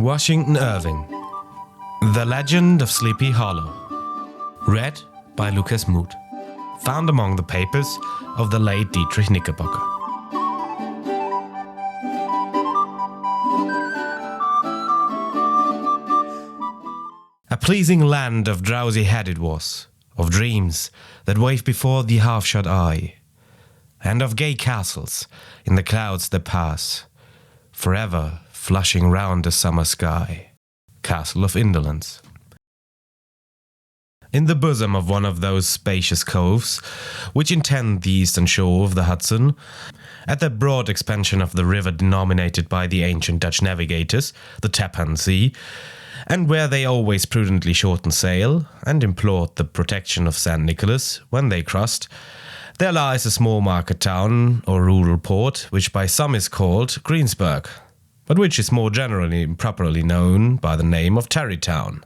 Washington Irving. The Legend of Sleepy Hollow. Read by Lucas Muth. Found among the papers of the late Dietrich Knickerbocker. A pleasing land of drowsy head it was, of dreams that wave before the half-shut eye, and of gay castles in the clouds that pass, forever flushing round the summer sky. Castle of Indolence. In the bosom of one of those spacious coves which intend the eastern shore of the Hudson, at that broad expansion of the river denominated by the ancient Dutch navigators the Tappan Sea, and where they always prudently shortened sail and implored the protection of St. Nicholas when they crossed, there lies a small market town or rural port, which by some is called Greensburg, but which is more generally and properly known by the name of Tarrytown.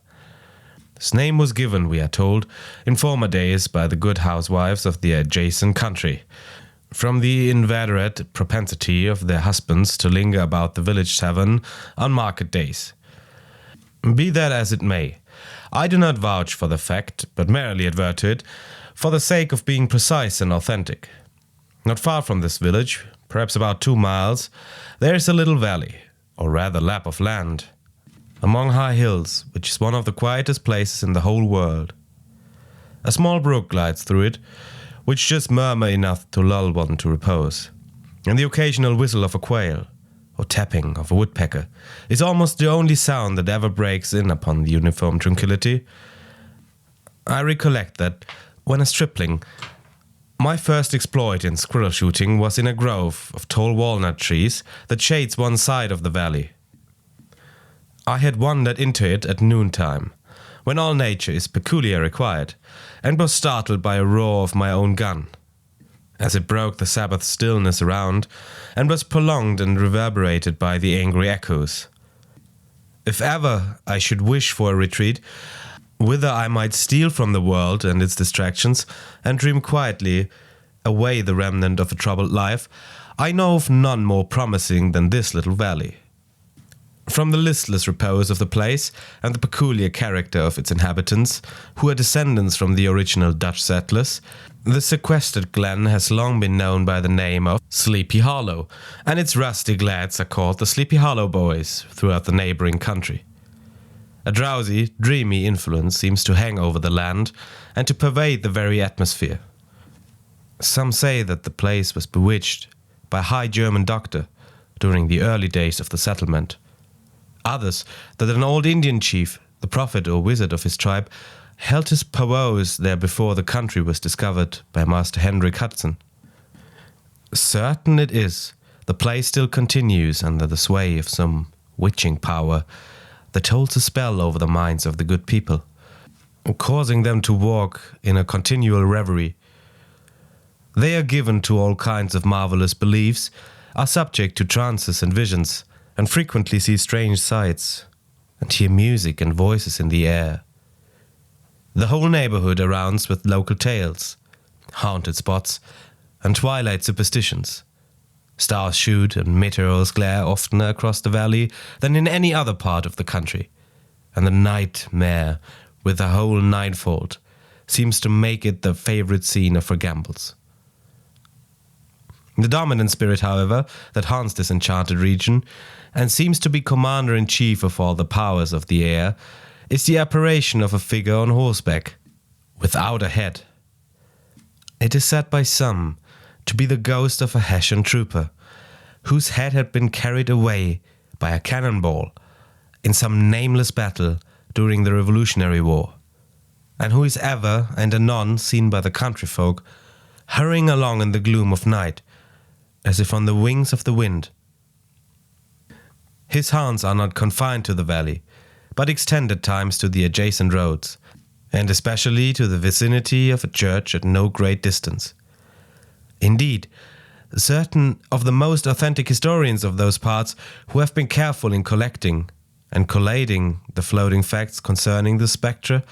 This name was given, we are told, in former days by the good housewives of the adjacent country, from the inveterate propensity of their husbands to linger about the village tavern on market days. Be that as it may, I do not vouch for the fact, but merely advert to it, for the sake of being precise and authentic. Not far from this village, perhaps about 2 miles, there is a little valley, or rather lap of land, among high hills, which is one of the quietest places in the whole world. A small brook glides through it, which just murmur enough to lull one to repose, and the occasional whistle of a quail, or tapping of a woodpecker, is almost the only sound that ever breaks in upon the uniform tranquillity. I recollect that, when a stripling, my first exploit in squirrel shooting was in a grove of tall walnut trees that shades one side of the valley. I had wandered into it at noontime, when all nature is peculiarly quiet, and was startled by a roar of my own gun, as it broke the Sabbath stillness around, and was prolonged and reverberated by the angry echoes. If ever I should wish for a retreat, whither I might steal from the world and its distractions, and dream quietly away the remnant of a troubled life, I know of none more promising than this little valley. From the listless repose of the place and the peculiar character of its inhabitants, who are descendants from the original Dutch settlers, the sequestered glen has long been known by the name of Sleepy Hollow, and its rustic lads are called the Sleepy Hollow Boys throughout the neighboring country. A drowsy, dreamy influence seems to hang over the land and to pervade the very atmosphere. Some say that the place was bewitched by a high German doctor during the early days of the settlement. Others, that an old Indian chief, the prophet or wizard of his tribe, held his powwows there before the country was discovered by Master Hendrik Hudson. Certain it is, the place still continues under the sway of some witching power that holds a spell over the minds of the good people, causing them to walk in a continual reverie. They are given to all kinds of marvelous beliefs, are subject to trances and visions, and frequently see strange sights, and hear music and voices in the air. The whole neighborhood arounds with local tales, haunted spots, and twilight superstitions. Stars shoot and meteors glare oftener across the valley than in any other part of the country, and the nightmare, with the whole ninefold, seems to make it the favorite scene of her gambols. The dominant spirit, however, that haunts this enchanted region, and seems to be commander-in-chief of all the powers of the air, is the apparition of a figure on horseback, without a head. It is said by some to be the ghost of a Hessian trooper, whose head had been carried away by a cannonball in some nameless battle during the Revolutionary War, and who is ever and anon seen by the country folk hurrying along in the gloom of night, as if on the wings of the wind. His haunts are not confined to the valley, but extend at times to the adjacent roads, and especially to the vicinity of a church at no great distance. Indeed, certain of the most authentic historians of those parts, who have been careful in collecting and collating the floating facts concerning the spectre,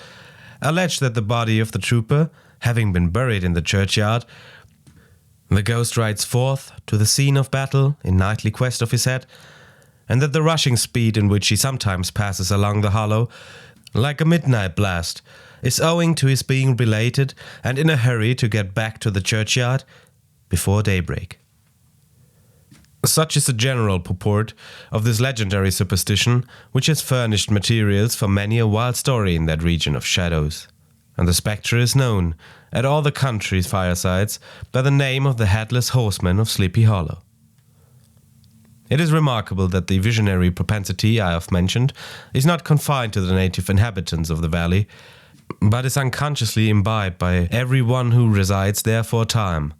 allege that the body of the trooper, having been buried in the churchyard, the ghost rides forth to the scene of battle in nightly quest of his head, and that the rushing speed in which he sometimes passes along the hollow, like a midnight blast, is owing to his being belated and in a hurry to get back to the churchyard before daybreak. Such is the general purport of this legendary superstition, which has furnished materials for many a wild story in that region of shadows. And the spectre is known, at all the country's firesides, by the name of the Headless Horseman of Sleepy Hollow. It is remarkable that the visionary propensity I have mentioned is not confined to the native inhabitants of the valley, but is unconsciously imbibed by every one who resides there for a time.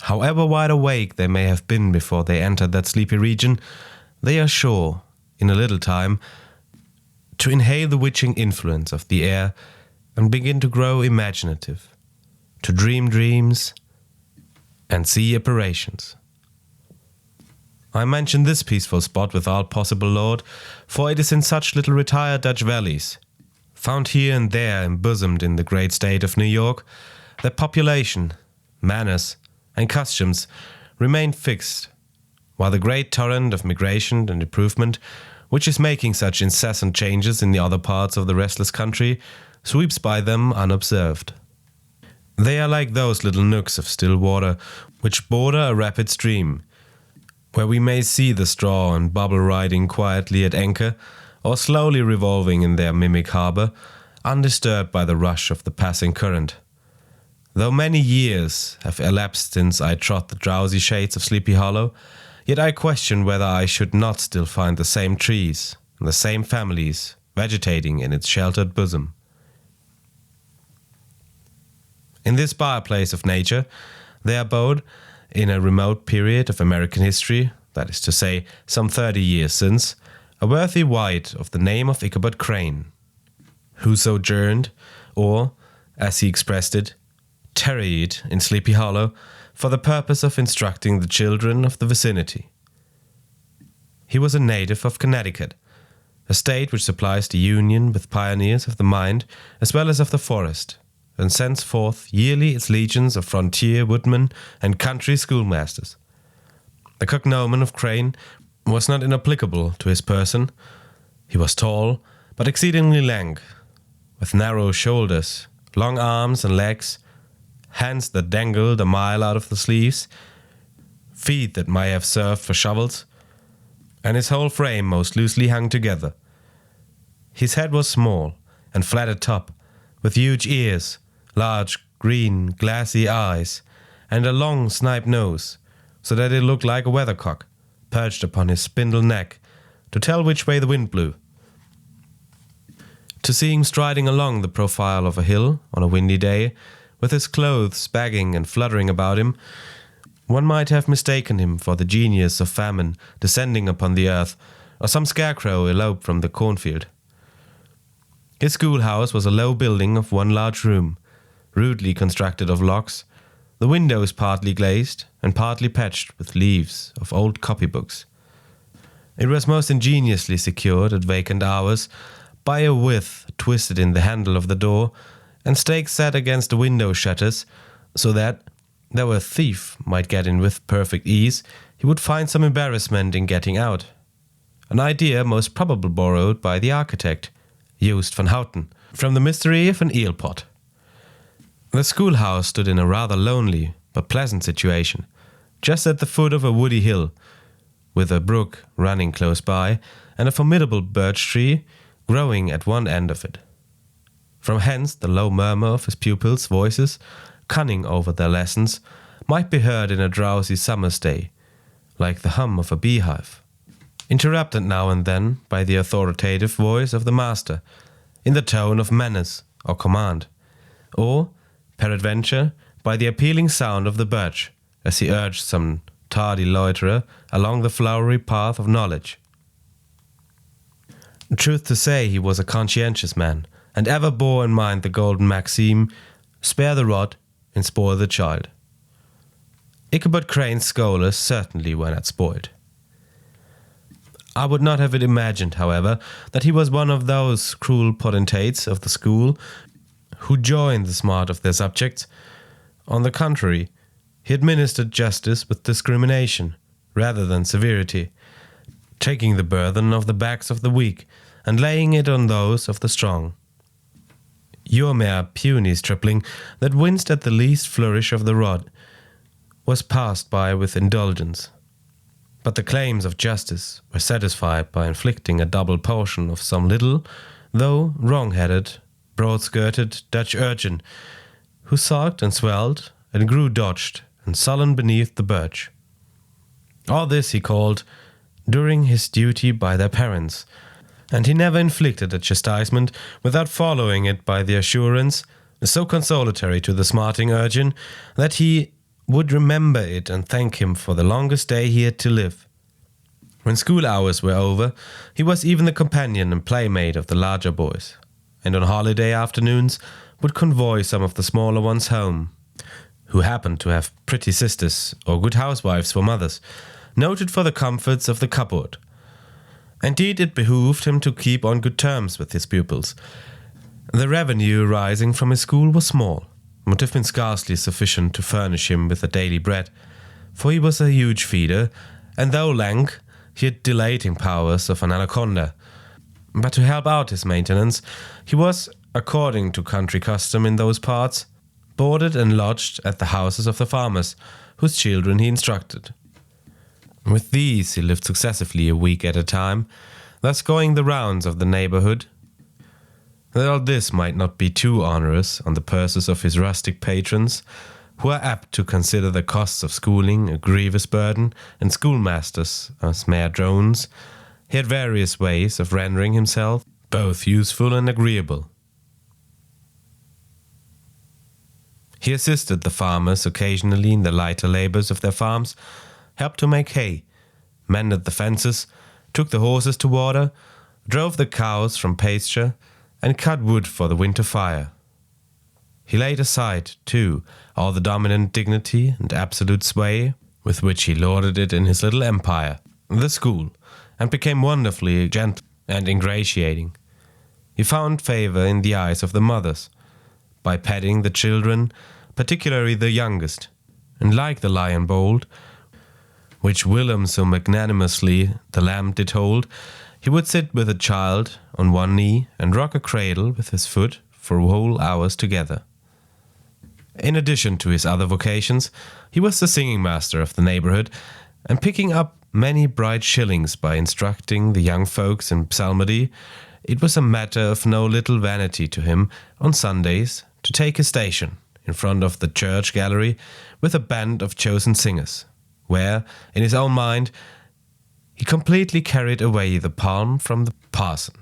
However wide awake they may have been before they entered that sleepy region, they are sure, in a little time, to inhale the witching influence of the air and begin to grow imaginative, to dream dreams and see apparitions. I mention this peaceful spot with all possible laud, for it is in such little retired Dutch valleys, found here and there embosomed in the great state of New York, that population, manners, and customs remain fixed, while the great torrent of migration and improvement, which is making such incessant changes in the other parts of the restless country, sweeps by them unobserved. They are like those little nooks of still water which border a rapid stream, where we may see the straw and bubble riding quietly at anchor, or slowly revolving in their mimic harbour, undisturbed by the rush of the passing current. Though many years have elapsed since I trod the drowsy shades of Sleepy Hollow, yet I question whether I should not still find the same trees and the same families vegetating in its sheltered bosom. In this birthplace of nature, there abode, in a remote period of American history, that is to say, some 30 years since, a worthy wight of the name of Ichabod Crane, who sojourned, or, as he expressed it, tarried in Sleepy Hollow for the purpose of instructing the children of the vicinity. He was a native of Connecticut, a state which supplies the Union with pioneers of the mind as well as of the forest, and sends forth yearly its legions of frontier woodmen and country schoolmasters. The cognomen of Crane was not inapplicable to his person. He was tall, but exceedingly lank, with narrow shoulders, long arms and legs, hands that dangled a mile out of the sleeves, feet that might have served for shovels, and his whole frame most loosely hung together. His head was small and flat at top, with huge ears, large green glassy eyes, and a long snipe nose, so that it looked like a weathercock, perched upon his spindle neck, to tell which way the wind blew. To see him striding along the profile of a hill on a windy day, with his clothes bagging and fluttering about him, one might have mistaken him for the genius of famine descending upon the earth, or some scarecrow eloped from the cornfield. His schoolhouse was a low building of one large room, rudely constructed of logs, the windows partly glazed and partly patched with leaves of old copybooks. It was most ingeniously secured at vacant hours by a withe twisted in the handle of the door, and stakes set against the window shutters, so that, though a thief might get in with perfect ease, he would find some embarrassment in getting out. An idea most probably borrowed by the architect, Joost van Houten, from the mystery of an eel pot. The schoolhouse stood in a rather lonely but pleasant situation, just at the foot of a woody hill, with a brook running close by, and a formidable birch tree growing at one end of it. From hence the low murmur of his pupils' voices, cunning over their lessons, might be heard in a drowsy summer's day, like the hum of a beehive, interrupted now and then by the authoritative voice of the master, in the tone of menace or command, or, peradventure, by the appealing sound of the birch, as he urged some tardy loiterer along the flowery path of knowledge. Truth to say, he was a conscientious man, and ever bore in mind the golden maxim, spare the rod and spoil the child. Ichabod Crane's scholars certainly were not spoiled. I would not have it imagined, however, that he was one of those cruel potentates of the school who joined the smart of their subjects. On the contrary, he administered justice with discrimination rather than severity, taking the burden off the backs of the weak and laying it on those of the strong. Your mere puny stripling that winced at the least flourish of the rod was passed by with indulgence. But the claims of justice were satisfied by inflicting a double portion of some little, though wrong-headed, broad-skirted Dutch urchin, who sulked and swelled and grew dodged and sullen beneath the birch. All this he called doing his duty by their parents, and he never inflicted a chastisement without following it by the assurance, so consolatory to the smarting urchin, that he would remember it and thank him for the longest day he had to live. When school hours were over, he was even the companion and playmate of the larger boys, and on holiday afternoons would convoy some of the smaller ones home, who happened to have pretty sisters or good housewives for mothers, noted for the comforts of the cupboard. Indeed, it behooved him to keep on good terms with his pupils. The revenue rising from his school was small, would have been scarcely sufficient to furnish him with a daily bread, for he was a huge feeder, and though lank, he had dilating powers of an anaconda. But to help out his maintenance, he was, according to country custom in those parts, boarded and lodged at the houses of the farmers, whose children he instructed. With these he lived successively a week at a time, thus going the rounds of the neighbourhood, that all this might not be too onerous on the purses of his rustic patrons, who are apt to consider the costs of schooling a grievous burden, and schoolmasters as mere drones. He had various ways of rendering himself both useful and agreeable. He assisted the farmers occasionally in the lighter labours of their farms, helped to make hay, mended the fences, took the horses to water, drove the cows from pasture, and cut wood for the winter fire. He laid aside, too, all the dominant dignity and absolute sway with which he lorded it in his little empire, the school, and became wonderfully gentle and ingratiating. He found favour in the eyes of the mothers, by petting the children, particularly the youngest, and like the lion bold, which Willem so magnanimously the lamb did hold, he would sit with a child on one knee and rock a cradle with his foot for whole hours together. In addition to his other vocations, he was the singing master of the neighbourhood, and picking up many bright shillings by instructing the young folks in psalmody, it was a matter of no little vanity to him on Sundays to take his station in front of the church gallery with a band of chosen singers, where, in his own mind, he completely carried away the palm from the parson.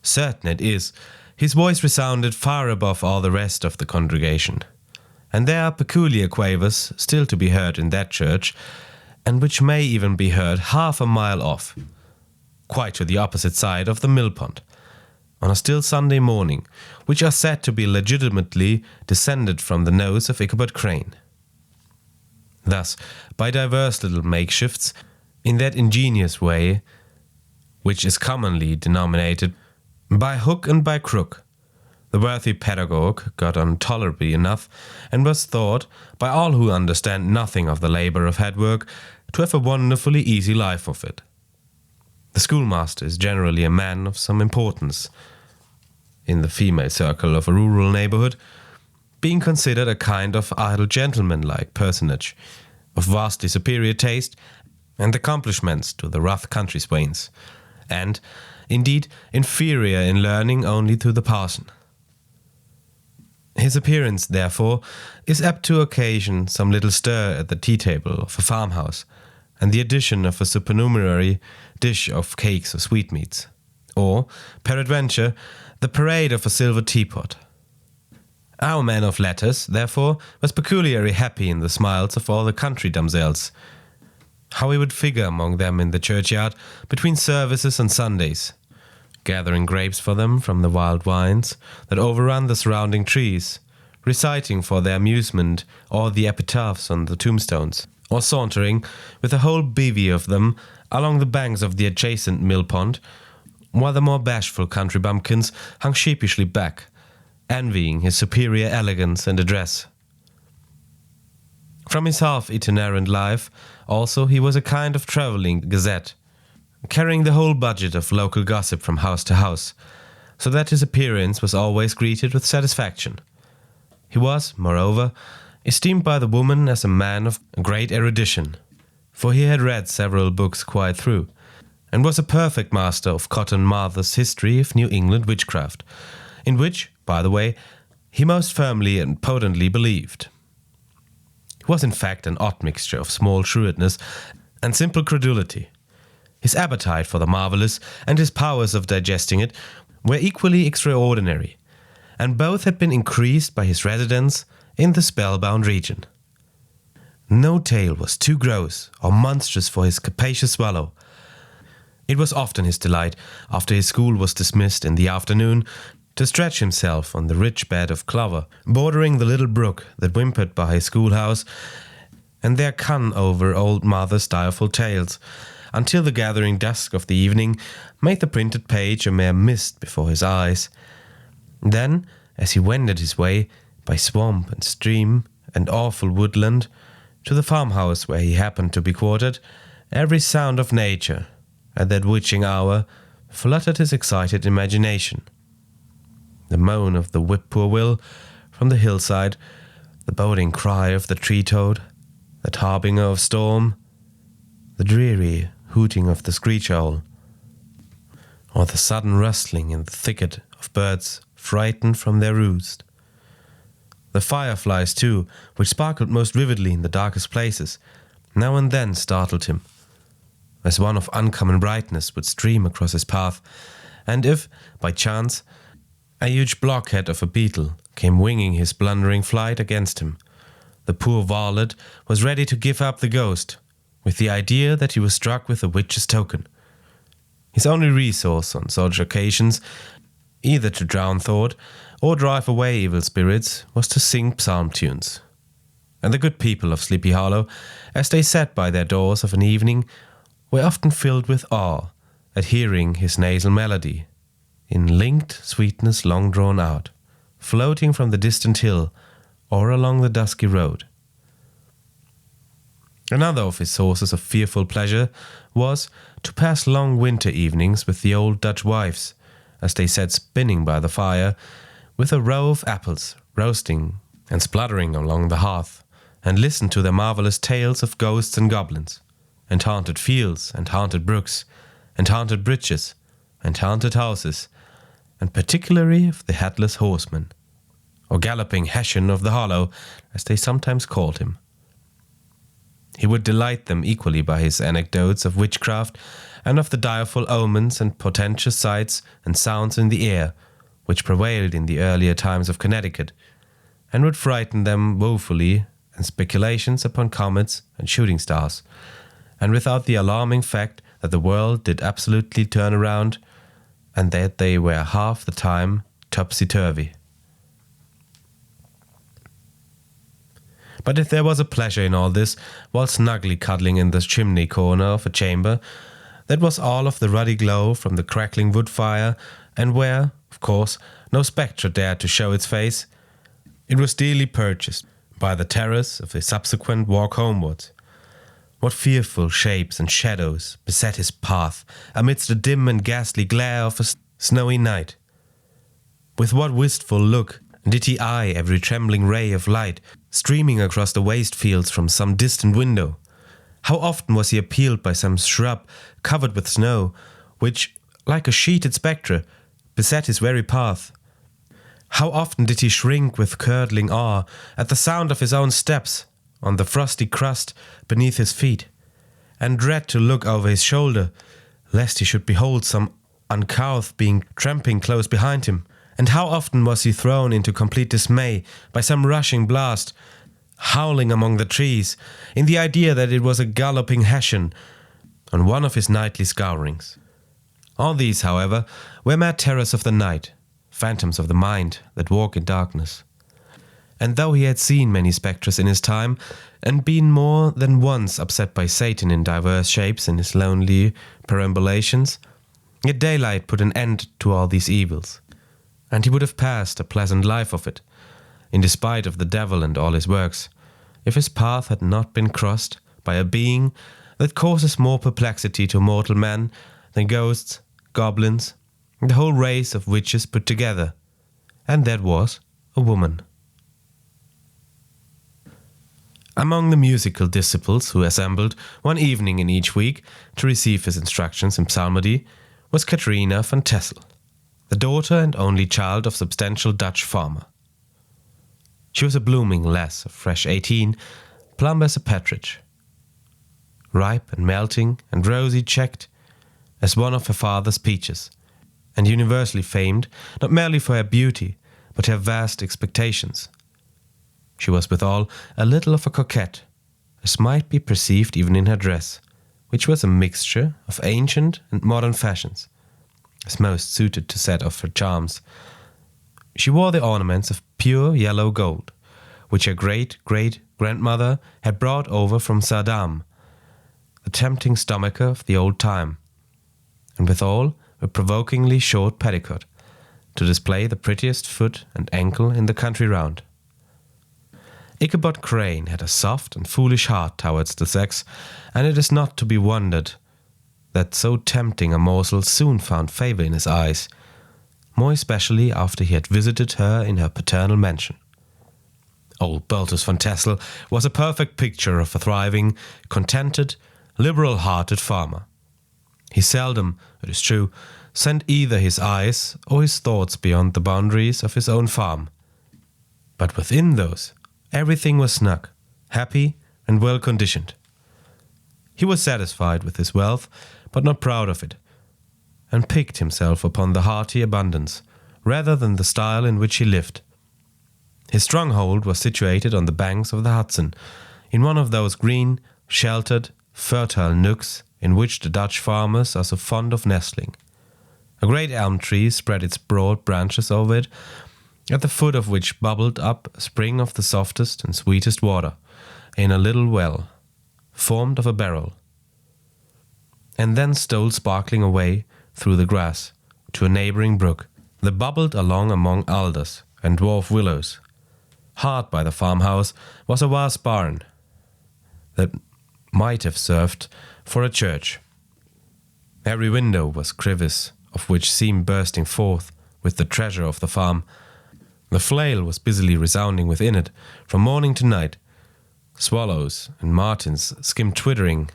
Certain it is, his voice resounded far above all the rest of the congregation, and there are peculiar quavers still to be heard in that church, and which may even be heard half a mile off, quite to the opposite side of the mill pond, on a still Sunday morning, which are said to be legitimately descended from the nose of Ichabod Crane. Thus, by divers little makeshifts, in that ingenious way, which is commonly denominated by hook and by crook, the worthy pedagogue got on tolerably enough, and was thought, by all who understand nothing of the labour of head work, to have a wonderfully easy life of it. The schoolmaster is generally a man of some importance in the female circle of a rural neighbourhood, being considered a kind of idle gentleman-like personage, of vastly superior taste and accomplishments to the rough country swains, and, indeed, inferior in learning only to the parson. His appearance, therefore, is apt to occasion some little stir at the tea-table of a farmhouse, and the addition of a supernumerary dish of cakes or sweetmeats, or, peradventure, the parade of a silver teapot. Our man of letters, therefore, was peculiarly happy in the smiles of all the country damsels. How he would figure among them in the churchyard between services and Sundays, gathering grapes for them from the wild vines that overrun the surrounding trees, reciting for their amusement all the epitaphs on the tombstones, or sauntering with a whole bevy of them along the banks of the adjacent mill pond, while the more bashful country bumpkins hung sheepishly back, envying his superior elegance and address. From his half-itinerant life, also, he was a kind of travelling gazette, carrying the whole budget of local gossip from house to house, so that his appearance was always greeted with satisfaction. He was, moreover, esteemed by the woman as a man of great erudition, for he had read several books quite through, and was a perfect master of Cotton Mather's History of New England Witchcraft, in which, by the way, he most firmly and potently believed. He was in fact an odd mixture of small shrewdness and simple credulity. His appetite for the marvelous and his powers of digesting it were equally extraordinary, and both had been increased by his residence in the spellbound region. No tale was too gross or monstrous for his capacious swallow. It was often his delight, after his school was dismissed in the afternoon, to stretch himself on the rich bed of clover, bordering the little brook that whimpered by his schoolhouse, and there cun over old Mother's direful tales, until the gathering dusk of the evening made the printed page a mere mist before his eyes. Then, as he wended his way, by swamp and stream and awful woodland, to the farmhouse where he happened to be quartered, every sound of nature, at that witching hour, fluttered his excited imagination. The moan of the whippoorwill from the hillside, the boding cry of the tree-toad, that harbinger of storm, the dreary hooting of the screech-owl, or the sudden rustling in the thicket of birds frightened from their roost. The fireflies, too, which sparkled most vividly in the darkest places, now and then startled him, as one of uncommon brightness would stream across his path, and if, by chance, a huge blockhead of a beetle came winging his blundering flight against him, the poor varlet was ready to give up the ghost, with the idea that he was struck with a witch's token. His only resource on such occasions, either to drown thought or drive away evil spirits, was to sing psalm tunes. And the good people of Sleepy Hollow, as they sat by their doors of an evening, were often filled with awe at hearing his nasal melody, in linked sweetness long drawn out, floating from the distant hill or along the dusky road. Another of his sources of fearful pleasure was to pass long winter evenings with the old Dutch wives, as they sat spinning by the fire, with a row of apples roasting and spluttering along the hearth, and listen to their marvelous tales of ghosts and goblins, and haunted fields and haunted brooks, and haunted bridges and haunted houses, and particularly of the headless horseman, or galloping Hessian of the Hollow, as they sometimes called him. He would delight them equally by his anecdotes of witchcraft and of the direful omens and portentous sights and sounds in the air, which prevailed in the earlier times of Connecticut, and would frighten them woefully in speculations upon comets and shooting stars, and without the alarming fact that the world did absolutely turn around, and that they were half the time topsy-turvy. But if there was a pleasure in all this, while snugly cuddling in the chimney corner of a chamber, that was all of the ruddy glow from the crackling wood fire, and where, of course, no spectre dared to show its face, it was dearly purchased by the terrors of the subsequent walk homewards. What fearful shapes and shadows beset his path amidst the dim and ghastly glare of a snowy night! With what wistful look did he eye every trembling ray of light streaming across the waste fields from some distant window! How often was he appealed by some shrub covered with snow, which, like a sheeted spectre, beset his very path! How often did he shrink with curdling awe at the sound of his own steps on the frosty crust beneath his feet, and dread to look over his shoulder, lest he should behold some uncouth being tramping close behind him! And how often was he thrown into complete dismay by some rushing blast, howling among the trees, in the idea that it was a galloping Hessian on one of his nightly scourings. All these, however, were mere terrors of the night, phantoms of the mind that walk in darkness. And though he had seen many spectres in his time, and been more than once upset by Satan in diverse shapes in his lonely perambulations, yet daylight put an end to all these evils, and he would have passed a pleasant life of it, in despite of the devil and all his works, if his path had not been crossed by a being that causes more perplexity to mortal man than ghosts, goblins, and the whole race of witches put together. And that was a woman. Among the musical disciples who assembled one evening in each week to receive his instructions in psalmody was Catharina van Tessel, the daughter and only child of substantial Dutch farmer. She was a blooming lass of fresh 18, plump as a partridge, ripe and melting and rosy cheeked as one of her father's peaches, and universally famed not merely for her beauty, but her vast expectations. She was withal a little of a coquette, as might be perceived even in her dress, which was a mixture of ancient and modern fashions, as most suited to set off her charms. She wore the ornaments of pure yellow gold, which her great-great-grandmother had brought over from Saddam, the tempting stomacher of the old time, and withal a provokingly short petticoat, to display the prettiest foot and ankle in the country round. Ichabod Crane had a soft and foolish heart towards the sex, and it is not to be wondered that so tempting a morsel soon found favour in his eyes, more especially after he had visited her in her paternal mansion. Old Baltus van Tessel was a perfect picture of a thriving, contented, liberal-hearted farmer. He seldom, it is true, sent either his eyes or his thoughts beyond the boundaries of his own farm. But within those, everything was snug, happy, and well-conditioned. He was satisfied with his wealth, but not proud of it, and piqued himself upon the hearty abundance, rather than the style in which he lived. His stronghold was situated on the banks of the Hudson, in one of those green, sheltered, fertile nooks in which the Dutch farmers are so fond of nestling. A great elm tree spread its broad branches over it, at the foot of which bubbled up a spring of the softest and sweetest water, in a little well, formed of a barrel, and then stole sparkling away through the grass to a neighbouring brook that bubbled along among alders and dwarf willows. Hard by the farmhouse was a vast barn that might have served for a church. Every window was crevice of which seemed bursting forth with the treasure of the farm. The flail was busily resounding within it from morning to night. Swallows and martins skimmed twittering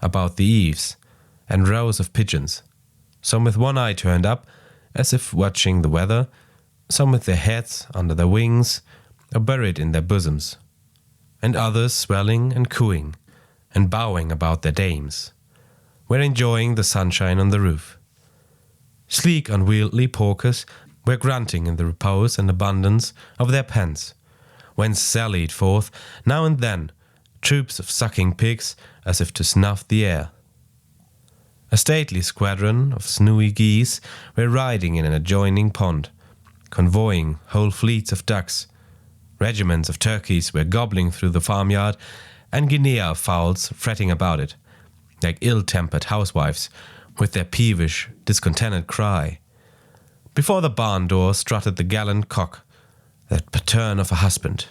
about the eaves, and rows of pigeons, some with one eye turned up as if watching the weather, some with their heads under their wings or buried in their bosoms, and others swelling and cooing and bowing about their dames, were enjoying the sunshine on the roof. Sleek unwieldy porkers were grunting in the repose and abundance of their pens, whence sallied forth, now and then, troops of sucking pigs as if to snuff the air. A stately squadron of snowy geese were riding in an adjoining pond, convoying whole fleets of ducks. Regiments of turkeys were gobbling through the farmyard, and guinea fowls fretting about it, like ill-tempered housewives, with their peevish, discontented cry. Before the barn door strutted the gallant cock, that pattern of a husband,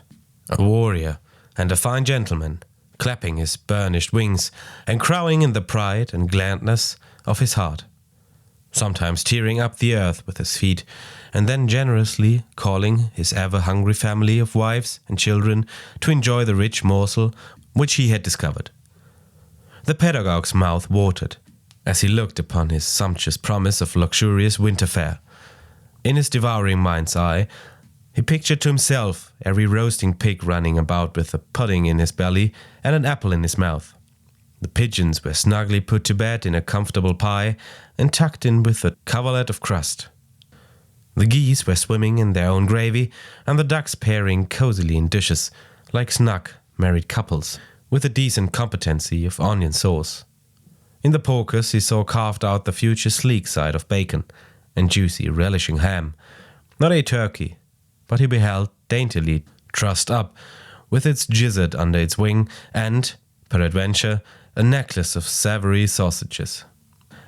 a warrior, and a fine gentleman, clapping his burnished wings and crowing in the pride and gladness of his heart, sometimes tearing up the earth with his feet, and then generously calling his ever-hungry family of wives and children to enjoy the rich morsel which he had discovered. The pedagogue's mouth watered as he looked upon his sumptuous promise of luxurious winter fare. In his devouring mind's eye, he pictured to himself every roasting pig running about with a pudding in his belly and an apple in his mouth. The pigeons were snugly put to bed in a comfortable pie and tucked in with a coverlet of crust. The geese were swimming in their own gravy, and the ducks pairing cosily in dishes, like snug married couples, with a decent competency of onion sauce. In the porkers he saw carved out the future sleek side of bacon, and juicy relishing ham, not a turkey, but he beheld daintily trussed up, with its gizzard under its wing, and, peradventure, a necklace of savoury sausages.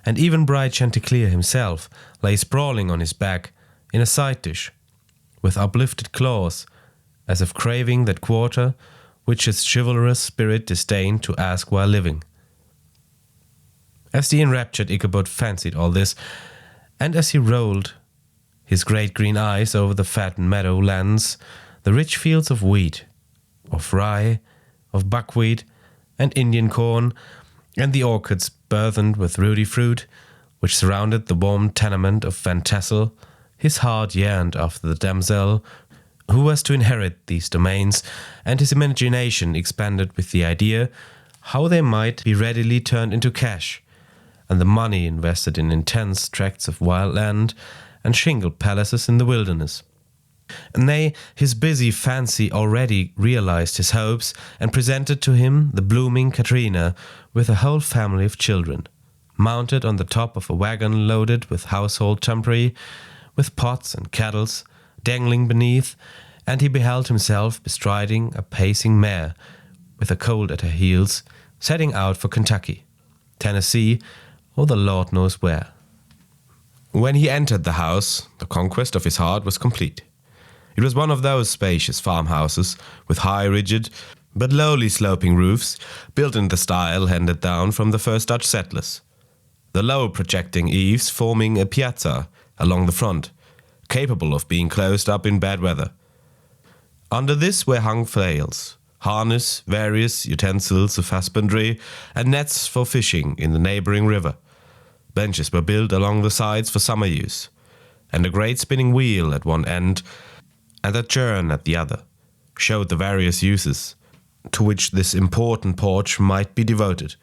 And even bright Chanticleer himself lay sprawling on his back in a side dish, with uplifted claws, as if craving that quarter which his chivalrous spirit disdained to ask while living. As the enraptured Ichabod fancied all this, and as he rolled his great green eyes over the fat meadow lands, the rich fields of wheat, of rye, of buckwheat, and Indian corn, and the orchards burthened with ruddy fruit, which surrounded the warm tenement of Van Tassel, his heart yearned after the damsel who was to inherit these domains, and his imagination expanded with the idea how they might be readily turned into cash, and the money invested in intense tracts of wild land and shingled palaces in the wilderness. Nay, his busy fancy already realized his hopes and presented to him the blooming Katrina with a whole family of children, mounted on the top of a wagon loaded with household trumpery, with pots and kettles dangling beneath, and he beheld himself bestriding a pacing mare, with a colt at her heels, setting out for Kentucky, Tennessee, or the Lord knows where. When he entered the house, the conquest of his heart was complete. It was one of those spacious farmhouses, with high, rigid, but lowly sloping roofs, built in the style handed down from the first Dutch settlers. The low projecting eaves forming a piazza along the front, capable of being closed up in bad weather. Under this were hung flails, harness, various utensils of husbandry, and nets for fishing in the neighboring river. Benches were built along the sides for summer use, and a great spinning wheel at one end and a churn at the other showed the various uses to which this important porch might be devoted.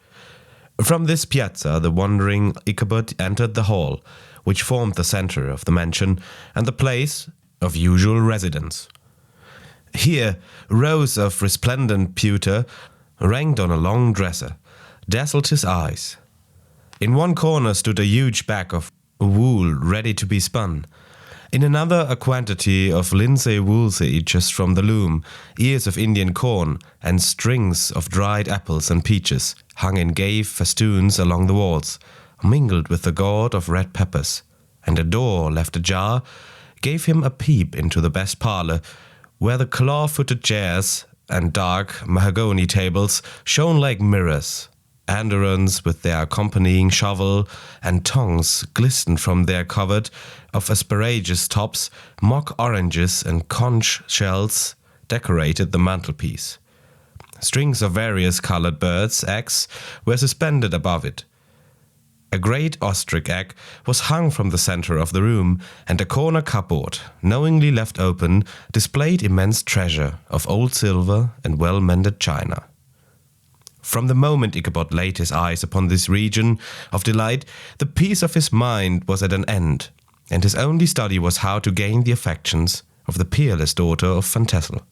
From this piazza the wandering Ichabod entered the hall, which formed the center of the mansion and the place of usual residence. Here rows of resplendent pewter, ranked on a long dresser, dazzled his eyes. In one corner stood a huge bag of wool ready to be spun. In another a quantity of linsey woolsey just from the loom, ears of Indian corn, and strings of dried apples and peaches hung in gay festoons along the walls, mingled with the gourd of red peppers, and a door left ajar gave him a peep into the best parlor, where the claw-footed chairs and dark mahogany tables shone like mirrors. Andirons with their accompanying shovel and tongs glistened from their covert of asparagus tops, mock oranges and conch shells decorated the mantelpiece. Strings of various colored birds' eggs were suspended above it. A great ostrich egg was hung from the center of the room, and a corner cupboard, knowingly left open, displayed immense treasure of old silver and well-mended china. From the moment Ichabod laid his eyes upon this region of delight, the peace of his mind was at an end, and his only study was how to gain the affections of the peerless daughter of Van Tassel.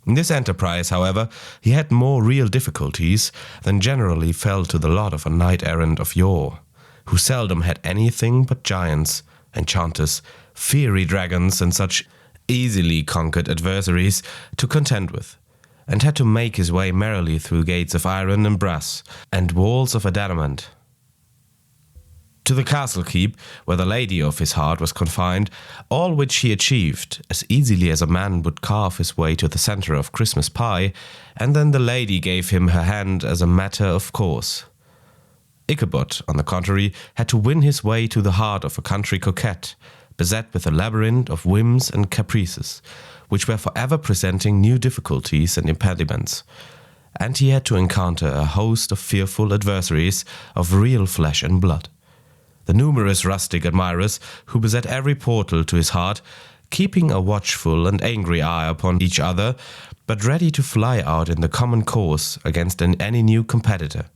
In this enterprise, however, he had more real difficulties than generally fell to the lot of a knight-errant of yore, who seldom had anything but giants, enchanters, fiery dragons, and such easily conquered adversaries to contend with, and had to make his way merrily through gates of iron and brass, and walls of adamant. To the castle keep, where the lady of his heart was confined, all which he achieved as easily as a man would carve his way to the center of Christmas pie, and then the lady gave him her hand as a matter of course. Ichabod, on the contrary, had to win his way to the heart of a country coquette, beset with a labyrinth of whims and caprices, which were forever presenting new difficulties and impediments, and he had to encounter a host of fearful adversaries of real flesh and blood. The numerous rustic admirers who beset every portal to his heart, keeping a watchful and angry eye upon each other, but ready to fly out in the common cause against any new competitor.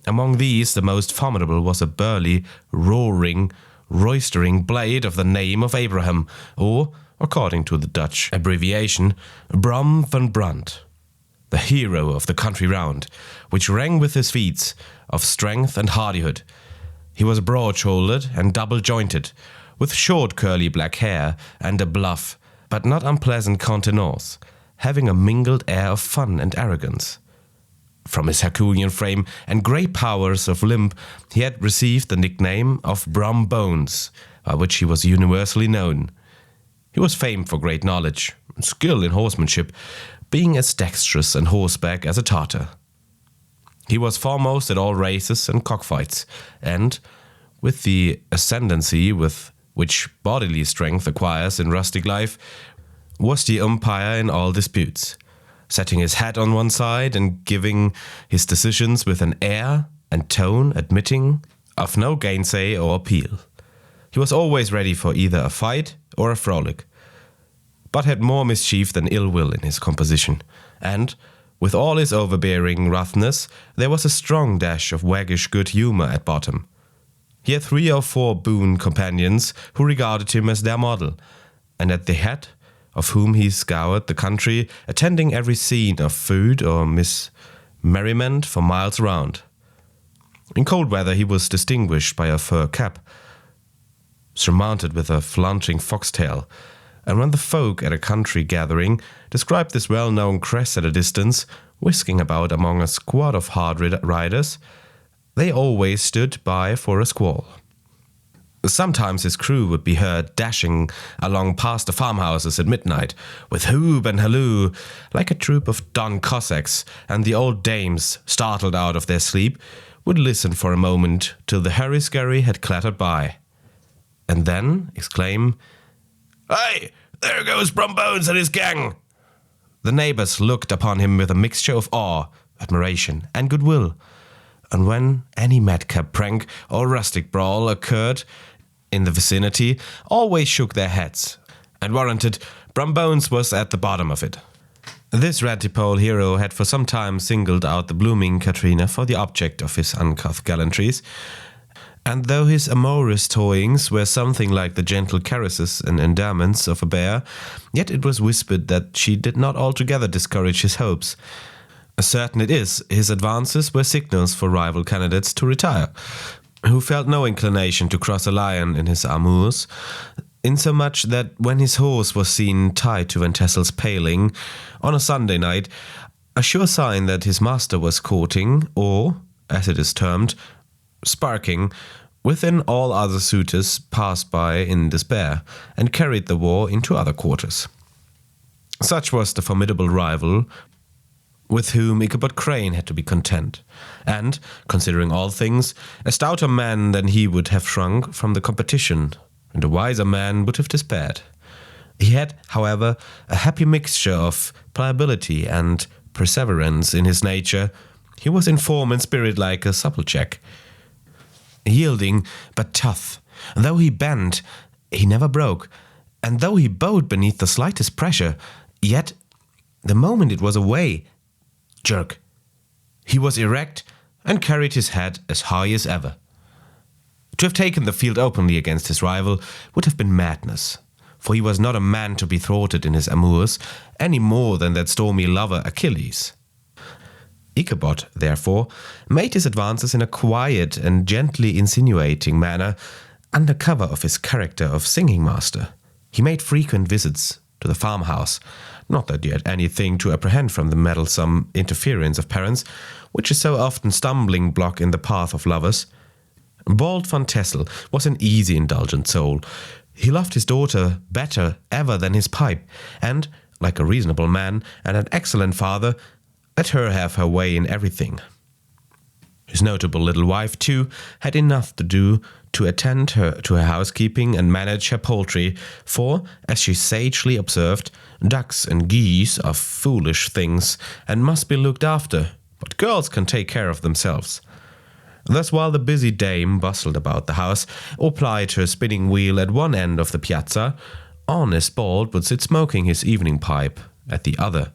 Among these, the most formidable was a burly, roaring, roistering blade of the name of Abraham, or, according to the Dutch abbreviation, Brom van Brant, the hero of the country round, which rang with his feats of strength and hardihood. He was broad-shouldered and double-jointed, with short curly black hair and a bluff, but not unpleasant countenance, having a mingled air of fun and arrogance. From his Herculean frame and great powers of limb, he had received the nickname of Brom Bones, by which he was universally known. He was famed for great knowledge and skill in horsemanship, being as dexterous on horseback as a Tartar. He was foremost at all races and cockfights, and, with the ascendancy with which bodily strength acquires in rustic life, was the umpire in all disputes, setting his hat on one side and giving his decisions with an air and tone admitting of no gainsay or appeal. He was always ready for either a fight or a frolic, but had more mischief than ill will in his composition, and, with all his overbearing roughness, there was a strong dash of waggish good humour at bottom. He had 3 or 4 boon companions who regarded him as their model, and at the head of whom he scoured the country, attending every scene of food or merriment for miles round. In cold weather he was distinguished by a fur cap, surmounted with a flaunching foxtail, and when the folk at a country gathering described this well-known crest at a distance, whisking about among a squad of hard riders, they always stood by for a squall. Sometimes his crew would be heard dashing along past the farmhouses at midnight, with whoop and halloo, like a troop of Don Cossacks, and the old dames, startled out of their sleep, would listen for a moment till the hurry-scurry had clattered by, and then exclaim, "Hey, there goes Brumbones and his gang!" The neighbours looked upon him with a mixture of awe, admiration, and goodwill, and when any madcap prank or rustic brawl occurred in the vicinity, always shook their heads, and warranted Brumbones was at the bottom of it. This rantipole hero had for some time singled out the blooming Katrina for the object of his uncouth gallantries, and though his amorous toyings were something like the gentle caresses and endearments of a bear, yet it was whispered that she did not altogether discourage his hopes. Certain it is, his advances were signals for rival candidates to retire, who felt no inclination to cross a lion in his amours, insomuch that when his horse was seen tied to Van Tassel's paling on a Sunday night, a sure sign that his master was courting, or, as it is termed, sparking, within all other suitors passed by in despair, and carried the war into other quarters. Such was the formidable rival with whom Ichabod Crane had to be content, and, considering all things, a stouter man than he would have shrunk from the competition, and a wiser man would have despaired. He had, however, a happy mixture of pliability and perseverance in his nature. He was in form and spirit like a supplejack, yielding but tough. Though he bent, he never broke, and though he bowed beneath the slightest pressure, yet, the moment it was away, jerk, he was erect and carried his head as high as ever. To have taken the field openly against his rival would have been madness, for he was not a man to be thwarted in his amours, any more than that stormy lover Achilles. Ichabod, therefore, made his advances in a quiet and gently insinuating manner, under cover of his character of singing-master. He made frequent visits to the farmhouse, not that he had anything to apprehend from the meddlesome interference of parents, which is so often stumbling block in the path of lovers. Bald Van Tassel was an easy, indulgent soul. He loved his daughter better ever than his pipe, and, like a reasonable man and an excellent father, let her have her way in everything. His notable little wife, too, had enough to do to attend her to her housekeeping and manage her poultry, for, as she sagely observed, ducks and geese are foolish things and must be looked after, but girls can take care of themselves. Thus, while the busy dame bustled about the house, or plied her spinning wheel at one end of the piazza, honest Bald would sit smoking his evening pipe at the other,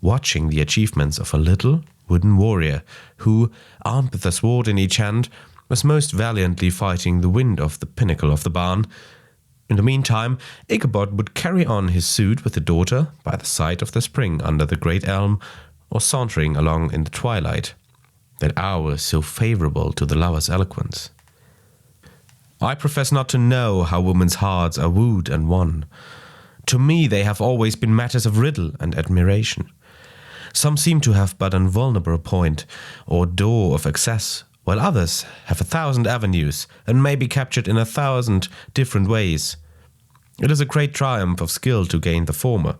watching the achievements of a little wooden warrior, who, armed with a sword in each hand, was most valiantly fighting the wind off the pinnacle of the barn. In the meantime, Ichabod would carry on his suit with the daughter by the side of the spring under the great elm, or sauntering along in the twilight, that hour so favourable to the lover's eloquence. I profess not to know how women's hearts are wooed and won. To me they have always been matters of riddle and admiration. Some seem to have but an invulnerable point, or door of access, while others have 1,000 avenues, and may be captured in 1,000 different ways. It is a great triumph of skill to gain the former,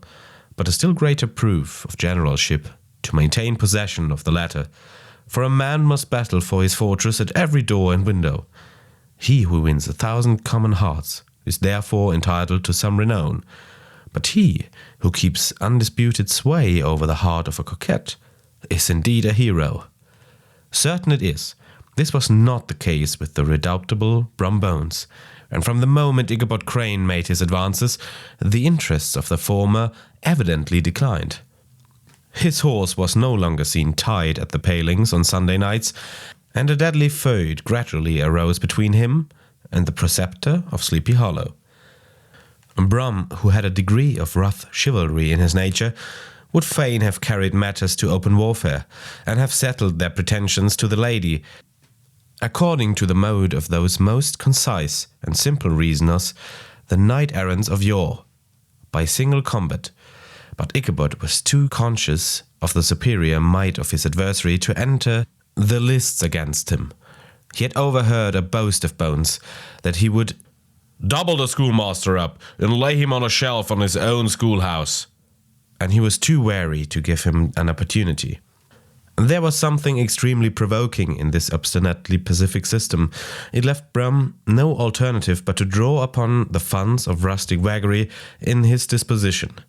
but a still greater proof of generalship to maintain possession of the latter, for a man must battle for his fortress at every door and window. He who wins 1,000 common hearts is therefore entitled to some renown, but he who keeps undisputed sway over the heart of a coquette is indeed a hero. Certain it is, this was not the case with the redoubtable Brum Bones, and from the moment Ichabod Crane made his advances, the interests of the former evidently declined. His horse was no longer seen tied at the palings on Sunday nights, and a deadly feud gradually arose between him and the preceptor of Sleepy Hollow. Brum, who had a degree of rough chivalry in his nature, would fain have carried matters to open warfare, and have settled their pretensions to the lady, according to the mode of those most concise and simple reasoners, the knight-errants of yore, by single combat. But Ichabod was too conscious of the superior might of his adversary to enter the lists against him. He had overheard a boast of Bones that he would double the schoolmaster up and lay him on a shelf on his own schoolhouse, and he was too wary to give him an opportunity. There was something extremely provoking in this obstinately pacific system. It left Brum no alternative but to draw upon the funds of rustic waggery in his disposition,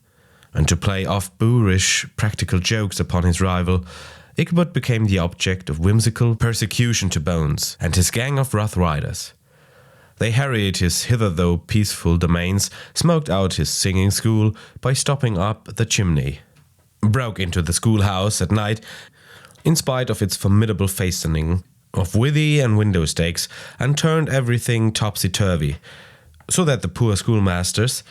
and to play off boorish practical jokes upon his rival. Ichabod became the object of whimsical persecution to Bones and his gang of rough riders. They harried his hitherto peaceful domains, smoked out his singing school by stopping up the chimney, broke into the schoolhouse at night, in spite of its formidable fastening of withy and window stakes, and turned everything topsy-turvy, so that the poor schoolmasters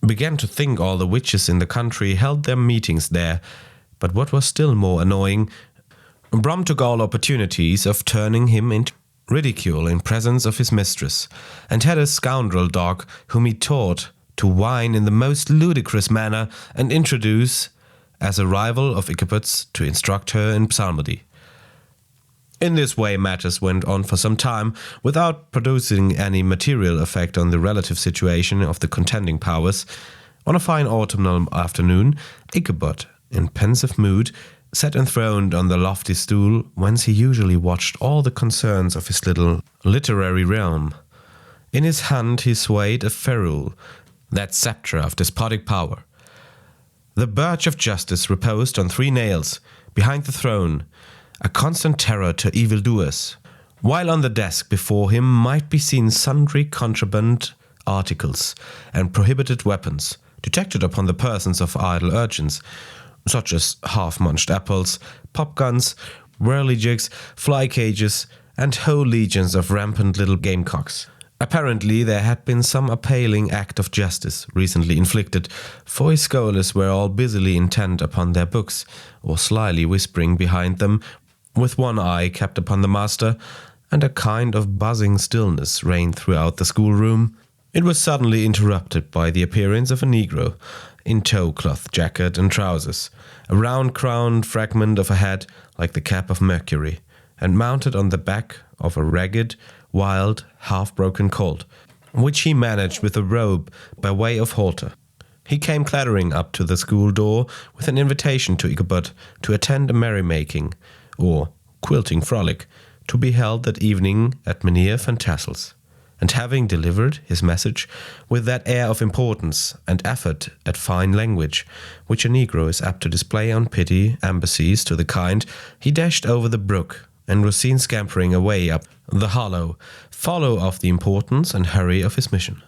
began to think all the witches in the country held their meetings there. But what was still more annoying, Brum took all opportunities of turning him into ridicule in presence of his mistress, and had a scoundrel dog whom he taught to whine in the most ludicrous manner and introduce as a rival of Ichabod's to instruct her in psalmody. In this way matters went on for some time, without producing any material effect on the relative situation of the contending powers. On a fine autumnal afternoon, Ichabod, in pensive mood, sat enthroned on the lofty stool whence he usually watched all the concerns of his little literary realm. In his hand he swayed a ferule, that sceptre of despotic power. The birch of justice reposed on 3 nails behind the throne, a constant terror to evildoers, while on the desk before him might be seen sundry contraband articles and prohibited weapons, detected upon the persons of idle urchins, such as half-munched apples, pop-guns, whirligigs, fly-cages, and whole legions of rampant little gamecocks. Apparently there had been some appalling act of justice recently inflicted, for his scholars were all busily intent upon their books, or slyly whispering behind them, with one eye kept upon the master, and a kind of buzzing stillness reigned throughout the schoolroom. It was suddenly interrupted by the appearance of a negro, in tow-cloth jacket and trousers, a round-crowned fragment of a head like the cap of Mercury, and mounted on the back of a ragged, wild, half-broken colt, which he managed with a rope by way of halter. He came clattering up to the school door with an invitation to Ichabod to attend a merrymaking, or quilting frolic, to be held that evening at Mynheer Van Tassel's. And having delivered his message with that air of importance and effort at fine language which a negro is apt to display on petty embassies to the kind, he dashed over the brook and was seen scampering away up the hollow, full of the importance and hurry of his mission.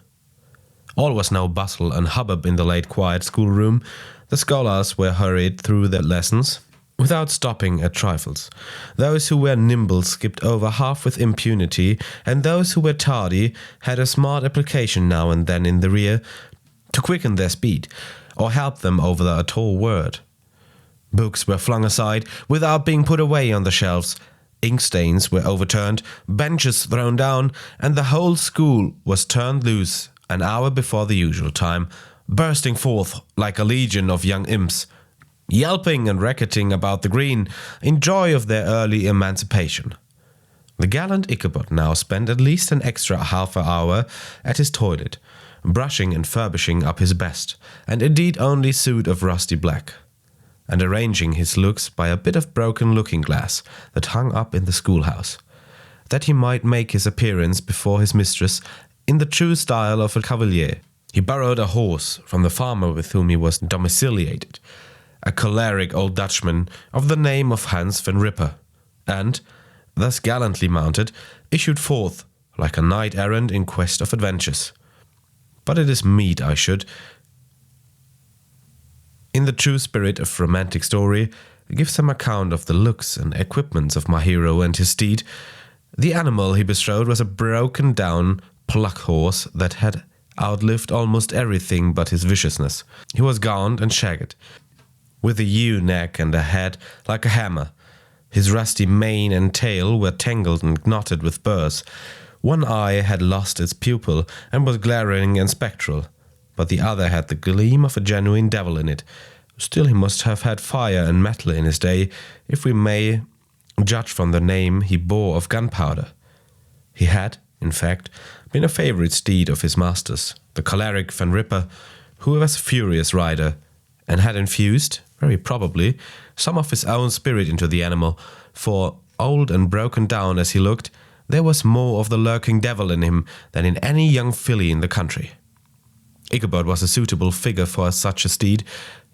All was now bustle and hubbub in the late quiet schoolroom. The scholars were hurried through their lessons without stopping at trifles. Those who were nimble skipped over half with impunity, and those who were tardy had a smart application now and then in the rear to quicken their speed, or help them over a tall word. Books were flung aside without being put away on the shelves, inkstains were overturned, benches thrown down, and the whole school was turned loose an hour before the usual time, bursting forth like a legion of young imps, yelping and racketing about the green in joy of their early emancipation. The gallant Ichabod now spent at least an extra half-hour at his toilet, brushing and furbishing up his best, and indeed only suit of rusty black. and arranging his looks by a bit of broken looking-glass that hung up in the schoolhouse, that he might make his appearance before his mistress in the true style of a cavalier. He borrowed a horse from the farmer with whom he was domiciliated, a choleric old Dutchman of the name of Hans van Ripper, and, thus gallantly mounted, issued forth like a knight-errant in quest of adventures. But it is meet I should, in the true spirit of romantic story, give some account of the looks and equipments of my hero and his steed. The animal he bestrode was a broken-down pluck horse that had outlived almost everything but his viciousness. He was gaunt and shagged, with a ewe neck and a head like a hammer. His rusty mane and tail were tangled and knotted with burrs. One eye had lost its pupil and was glaring and spectral, but the other had the gleam of a genuine devil in it. Still he must have had fire and metal in his day, if we may judge from the name he bore of gunpowder. He had, in fact, been a favourite steed of his master's, the choleric Van Ripper, who was a furious rider, and had infused, very probably, some of his own spirit into the animal, for, old and broken down as he looked, there was more of the lurking devil in him than in any young filly in the country. Ichabod was a suitable figure for such a steed.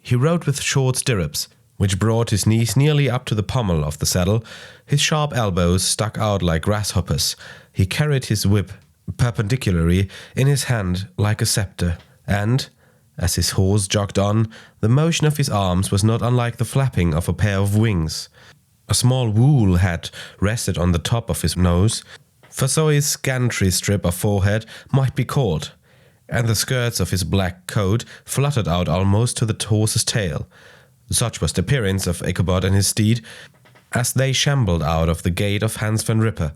He rode with short stirrups, which brought his knees nearly up to the pommel of the saddle. His sharp elbows stuck out like grasshoppers. He carried his whip perpendicularly in his hand like a sceptre, and, as his horse jogged on, the motion of his arms was not unlike the flapping of a pair of wings. A small wool hat rested on the top of his nose, for so his scantry strip of forehead might be called, and the skirts of his black coat fluttered out almost to the horse's tail. Such was the appearance of Ichabod and his steed, as they shambled out of the gate of Hans van Ripper,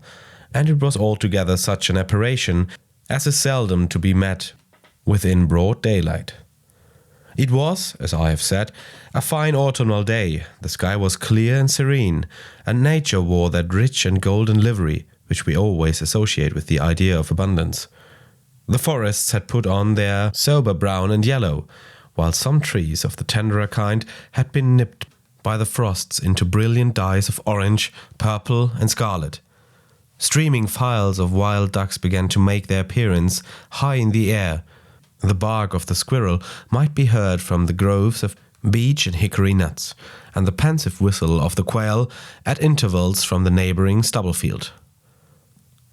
and it was altogether such an apparition as is seldom to be met within broad daylight. It was, as I have said, a fine autumnal day. The sky was clear and serene, and nature wore that rich and golden livery which we always associate with the idea of abundance. The forests had put on their sober brown and yellow, while some trees of the tenderer kind had been nipped by the frosts into brilliant dyes of orange, purple, and scarlet. Streaming files of wild ducks began to make their appearance high in the air. The bark of the squirrel might be heard from the groves of beech and hickory nuts, and the pensive whistle of the quail at intervals from the neighbouring stubble field.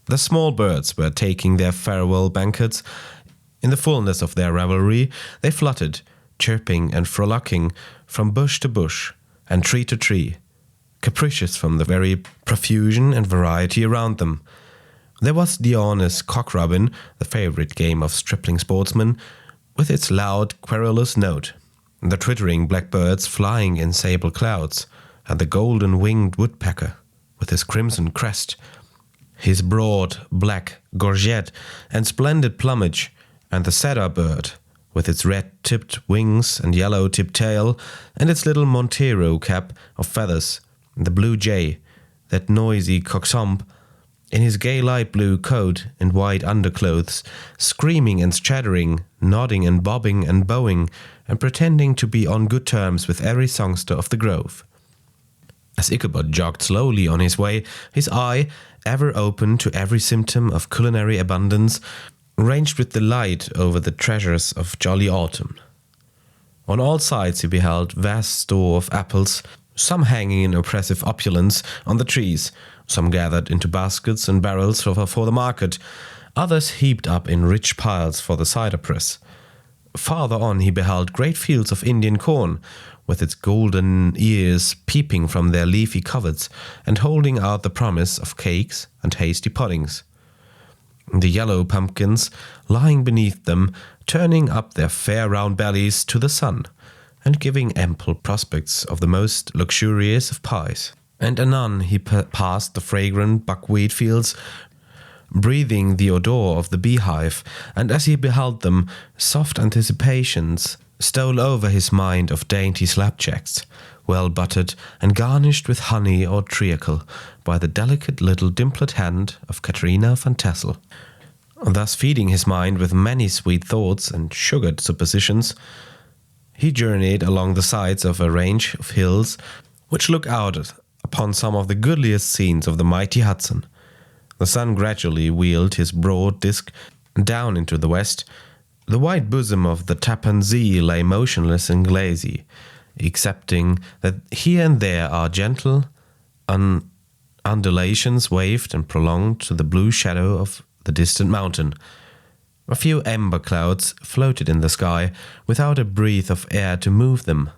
The small birds were taking their farewell banquets. In the fullness of their revelry, they fluttered, chirping and frolicking from bush to bush and tree to tree, capricious from the very profusion and variety around them. There was the honest cock-robin, the favourite game of stripling sportsmen, with its loud, querulous note, the twittering blackbirds flying in sable clouds, and the golden-winged woodpecker, with his crimson crest, his broad, black gorget and splendid plumage, and the setter bird, with its red-tipped wings and yellow-tipped tail, and its little Montero cap of feathers, and the blue jay, that noisy coxcomb, in his gay light blue coat and white underclothes, screaming and chattering, nodding and bobbing and bowing, and pretending to be on good terms with every songster of the grove. As Ichabod jogged slowly on his way, his eye, ever open to every symptom of culinary abundance, ranged with delight over the treasures of jolly autumn. On all sides he beheld vast store of apples, some hanging in oppressive opulence on the trees, some gathered into baskets and barrels for the market, others heaped up in rich piles for the cider press. Farther on he beheld great fields of Indian corn, with its golden ears peeping from their leafy coverts and holding out the promise of cakes and hasty puddings. The yellow pumpkins lying beneath them, turning up their fair round bellies to the sun, and giving ample prospects of the most luxurious of pies. And anon he passed the fragrant buckwheat fields, breathing the odour of the beehive, and as he beheld them, soft anticipations stole over his mind of dainty slapjacks, well buttered and garnished with honey or treacle by the delicate little dimplet hand of Katerina van Tassel. Thus feeding his mind with many sweet thoughts and sugared suppositions, he journeyed along the sides of a range of hills which look out upon some of the goodliest scenes of the mighty Hudson. The sun gradually wheeled his broad disk down into the west. The white bosom of the Tappan Zee lay motionless and glazy, excepting that here and there are gentle undulations waved and prolonged to the blue shadow of the distant mountain. A few ember clouds floated in the sky without a breath of air to move them.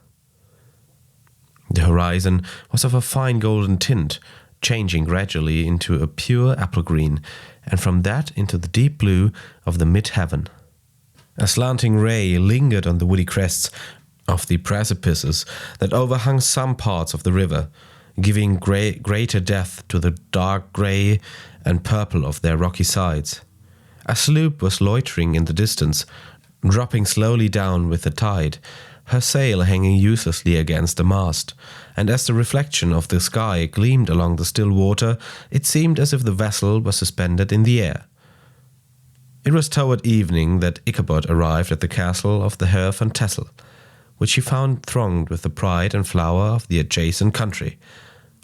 The horizon was of a fine golden tint, changing gradually into a pure apple green, and from that into the deep blue of the mid-heaven. A slanting ray lingered on the woody crests of the precipices that overhung some parts of the river, giving greater depth to the dark grey and purple of their rocky sides. A sloop was loitering in the distance, dropping slowly down with the tide, her sail hanging uselessly against the mast, and as the reflection of the sky gleamed along the still water, it seemed as if the vessel was suspended in the air. It was toward evening that Ichabod arrived at the castle of the Herf and Tassel, which he found thronged with the pride and flower of the adjacent country.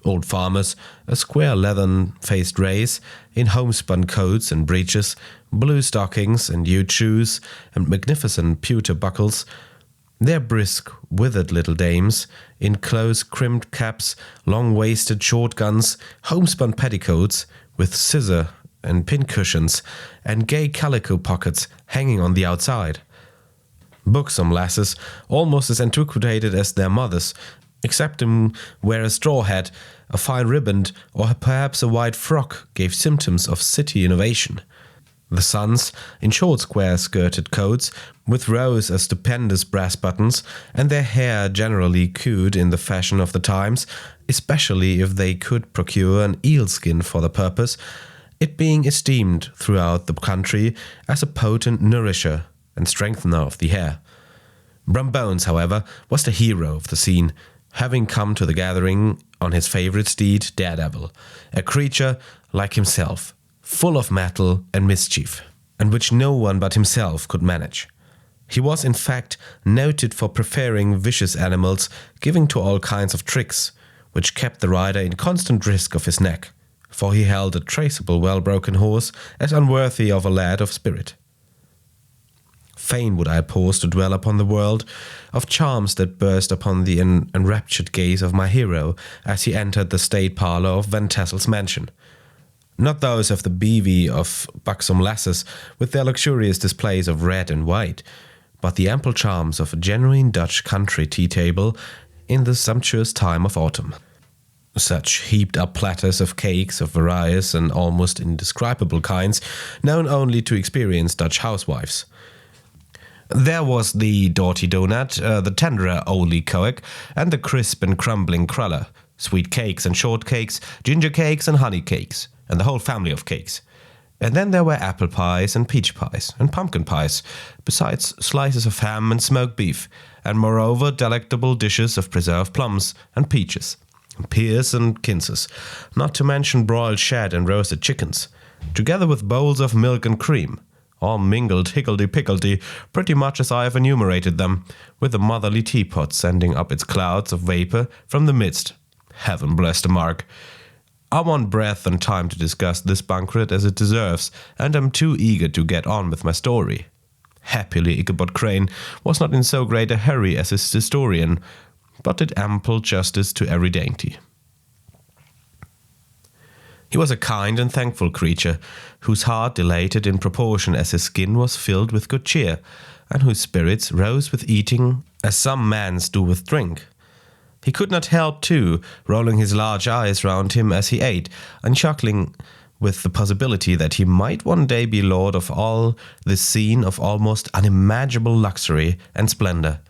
Old farmers, a square leathern-faced race, in homespun coats and breeches, blue stockings and hued shoes, and magnificent pewter buckles, their brisk, withered little dames, in close-crimped caps, long-waisted short-guns, homespun petticoats, with scissor and pincushions, and gay calico pockets hanging on the outside. Buxom lasses, almost as antiquated as their mothers, except them wear a straw hat, a fine riband, or perhaps a white frock, gave symptoms of city innovation. The sons, in short square-skirted coats, with rows of stupendous brass buttons, and their hair generally queued in the fashion of the times, especially if they could procure an eel skin for the purpose, it being esteemed throughout the country as a potent nourisher and strengthener of the hair. Brumbones, however, was the hero of the scene, having come to the gathering on his favourite steed, Daredevil, a creature like himself, full of mettle and mischief, and which no one but himself could manage. He was, in fact, noted for preferring vicious animals, giving to all kinds of tricks, which kept the rider in constant risk of his neck, for he held a traceable well-broken horse as unworthy of a lad of spirit. Fain would I pause to dwell upon the world of charms that burst upon the enraptured gaze of my hero as he entered the state parlour of Van Tassel's mansion. Not those of the bevy of buxom lasses with their luxurious displays of red and white, but the ample charms of a genuine Dutch country tea-table in the sumptuous time of autumn. Such heaped-up platters of cakes of various and almost indescribable kinds, known only to experienced Dutch housewives. There was the doughty donut, the tenderer oly koek, and the crisp and crumbling cruller, sweet cakes and shortcakes, ginger cakes and honey cakes, and the whole family of cakes. And then there were apple pies and peach pies and pumpkin pies, besides slices of ham and smoked beef, and moreover delectable dishes of preserved plums and peaches, and pears and quinces, not to mention broiled shad and roasted chickens, together with bowls of milk and cream, all mingled higgledy-piggledy, pretty much as I have enumerated them, with the motherly teapot sending up its clouds of vapour from the midst. Heaven bless the mark! I want breath and time to discuss this banquet as it deserves, and am too eager to get on with my story. Happily Ichabod Crane was not in so great a hurry as his historian, but did ample justice to every dainty. He was a kind and thankful creature, whose heart dilated in proportion as his skin was filled with good cheer, and whose spirits rose with eating as some men's do with drink. He could not help, too, rolling his large eyes round him as he ate, and chuckling with the possibility that he might one day be lord of all this scene of almost unimaginable luxury and splendour.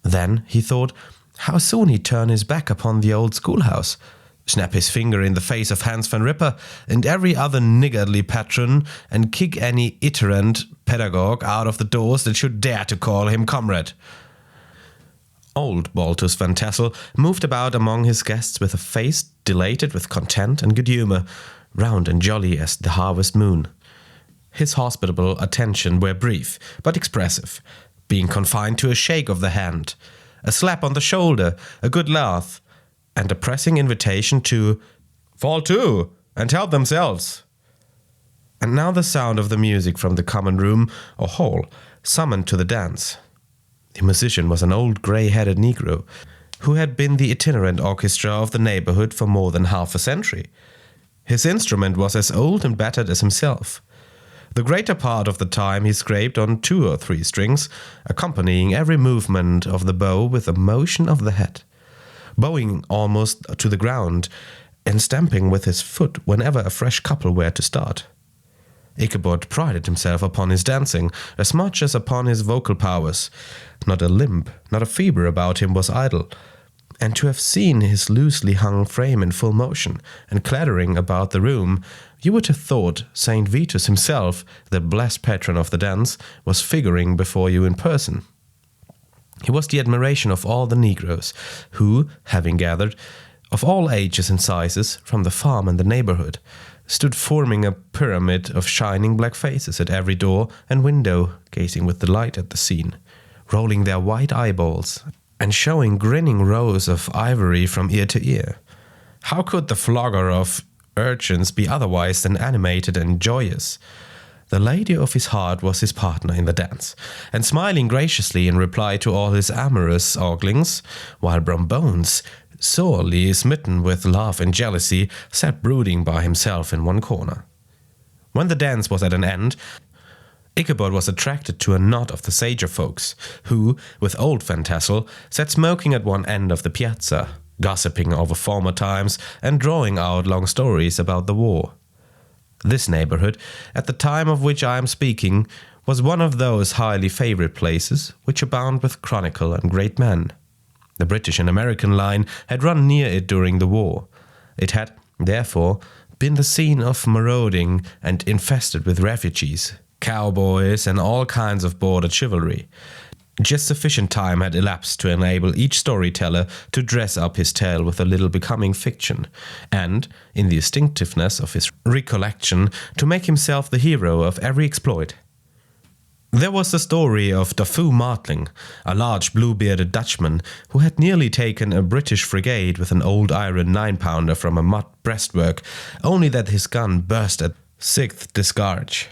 Then, he thought, how soon he'd turn his back upon the old schoolhouse, snap his finger in the face of Hans van Ripper and every other niggardly patron, and kick any iterant pedagogue out of the doors that should dare to call him comrade. Old Baltus Van Tassel moved about among his guests with a face dilated with content and good humour, round and jolly as the harvest moon. His hospitable attentions were brief, but expressive, being confined to a shake of the hand, a slap on the shoulder, a good laugh, and a pressing invitation to fall to and help themselves. And now the sound of the music from the common room or hall summoned to the dance. The musician was an old grey-headed Negro who had been the itinerant orchestra of the neighborhood for more than half a century. His instrument was as old and battered as himself. The greater part of the time he scraped on 2 or 3 strings, accompanying every movement of the bow with a motion of the head, bowing almost to the ground and stamping with his foot whenever a fresh couple were to start. Ichabod prided himself upon his dancing as much as upon his vocal powers. Not a limp, not a fibre about him was idle, and to have seen his loosely hung frame in full motion and clattering about the room, you would have thought St. Vitus himself, the blessed patron of the dance, was figuring before you in person. He was the admiration of all the Negroes, who, having gathered, of all ages and sizes, from the farm and the neighborhood, stood forming a pyramid of shining black faces at every door and window, gazing with delight at the scene, rolling their white eyeballs, and showing grinning rows of ivory from ear to ear. How could the flogger of urchins be otherwise than animated and joyous? The lady of his heart was his partner in the dance, and smiling graciously in reply to all his amorous oglings, while Brombones, sorely smitten with love and jealousy, sat brooding by himself in one corner. When the dance was at an end, Ichabod was attracted to a knot of the sager folks, who, with old Van Tassel, sat smoking at one end of the piazza, gossiping over former times and drawing out long stories about the war. This neighborhood, at the time of which I am speaking, was one of those highly favored places which abound with chronicle and great men. The British and American line had run near it during the war. It had, therefore, been the scene of marauding and infested with refugees, cowboys, and all kinds of border chivalry. Just sufficient time had elapsed to enable each storyteller to dress up his tale with a little becoming fiction, and, in the distinctiveness of his recollection, to make himself the hero of every exploit. There was the story of Dafoe Martling, a large blue-bearded Dutchman who had nearly taken a British frigate with an old iron 9-pounder from a mud breastwork, only that his gun burst at 6th discharge.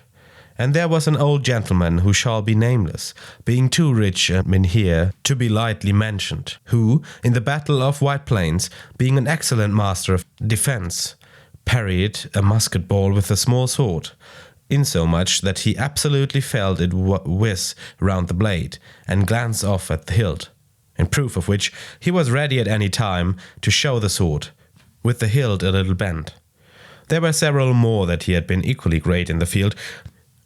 And there was an old gentleman who shall be nameless, being too rich a mynheer to be lightly mentioned, who, in the Battle of White Plains, being an excellent master of defence, parried a musket ball with a small sword, insomuch that he absolutely felt it whiz round the blade and glance off at the hilt, in proof of which he was ready at any time to show the sword, with the hilt a little bent. There were several more that he had been equally great in the field,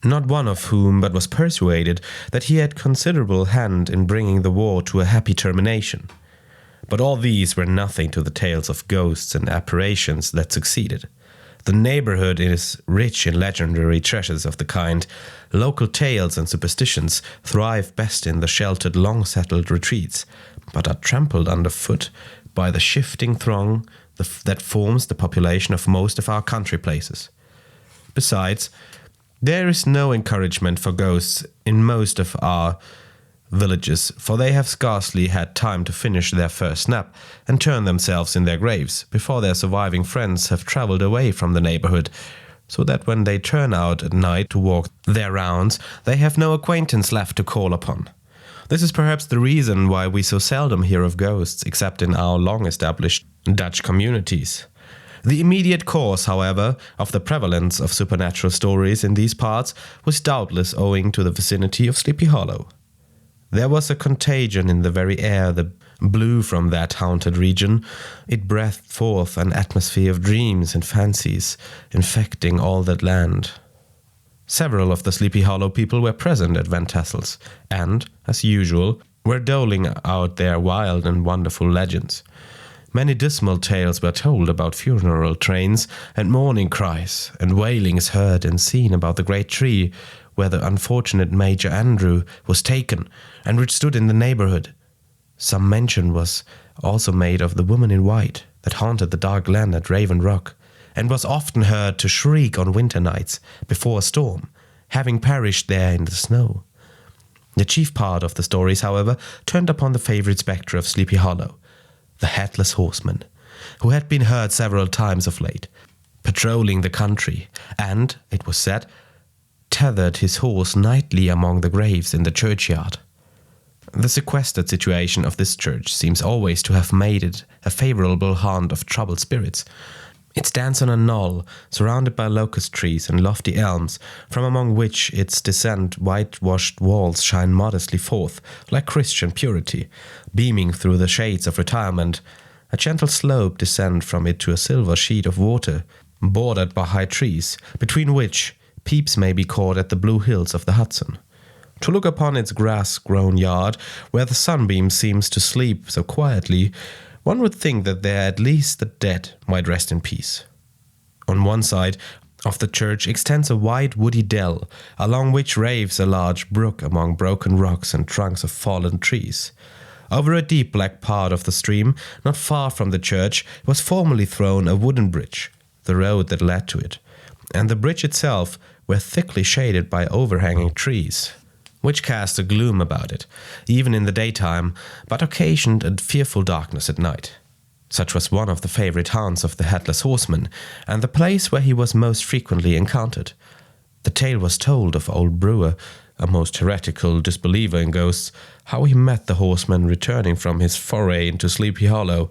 not one of whom but was persuaded that he had considerable hand in bringing the war to a happy termination. But all these were nothing to the tales of ghosts and apparitions that succeeded. The neighborhood is rich in legendary treasures of the kind. Local tales and superstitions thrive best in the sheltered, long-settled retreats, but are trampled underfoot by the shifting throng that forms the population of most of our country places. Besides, there is no encouragement for ghosts in most of our villages, for they have scarcely had time to finish their first nap and turn themselves in their graves before their surviving friends have travelled away from the neighbourhood, so that when they turn out at night to walk their rounds, they have no acquaintance left to call upon. This is perhaps the reason why we so seldom hear of ghosts except in our long-established Dutch communities. The immediate cause, however, of the prevalence of supernatural stories in these parts was doubtless owing to the vicinity of Sleepy Hollow. There was a contagion in the very air that blew from that haunted region. It breathed forth an atmosphere of dreams and fancies, infecting all that land. Several of the Sleepy Hollow people were present at Van Tassel's, and, as usual, were doling out their wild and wonderful legends. Many dismal tales were told about funeral trains and mourning cries, and wailings heard and seen about the great tree where the unfortunate Major Andrew was taken, and which stood in the neighborhood. Some mention was also made of the woman in white that haunted the dark land at Raven Rock, and was often heard to shriek on winter nights before a storm, having perished there in the snow. The chief part of the stories, however, turned upon the favourite spectre of Sleepy Hollow, the Headless Horseman, who had been heard several times of late, patrolling the country, and, it was said, tethered his horse nightly among the graves in the churchyard. The sequestered situation of this church seems always to have made it a favourable haunt of troubled spirits. It stands on a knoll, surrounded by locust trees and lofty elms, from among which its decent whitewashed walls shine modestly forth, like Christian purity, beaming through the shades of retirement. A gentle slope descends from it to a silver sheet of water, bordered by high trees, between which peeps may be caught at the blue hills of the Hudson. To look upon its grass-grown yard, where the sunbeam seems to sleep so quietly, one would think that there at least the dead might rest in peace. On one side of the church extends a wide woody dell, along which raves a large brook among broken rocks and trunks of fallen trees. Over a deep black part of the stream, not far from the church, was formerly thrown a wooden bridge, the road that led to it, and the bridge itself were thickly shaded by overhanging trees, which cast a gloom about it, even in the daytime, but occasioned a fearful darkness at night. Such was one of the favourite haunts of the Headless Horseman, and the place where he was most frequently encountered. The tale was told of old Brewer, a most heretical disbeliever in ghosts, how he met the horseman returning from his foray into Sleepy Hollow,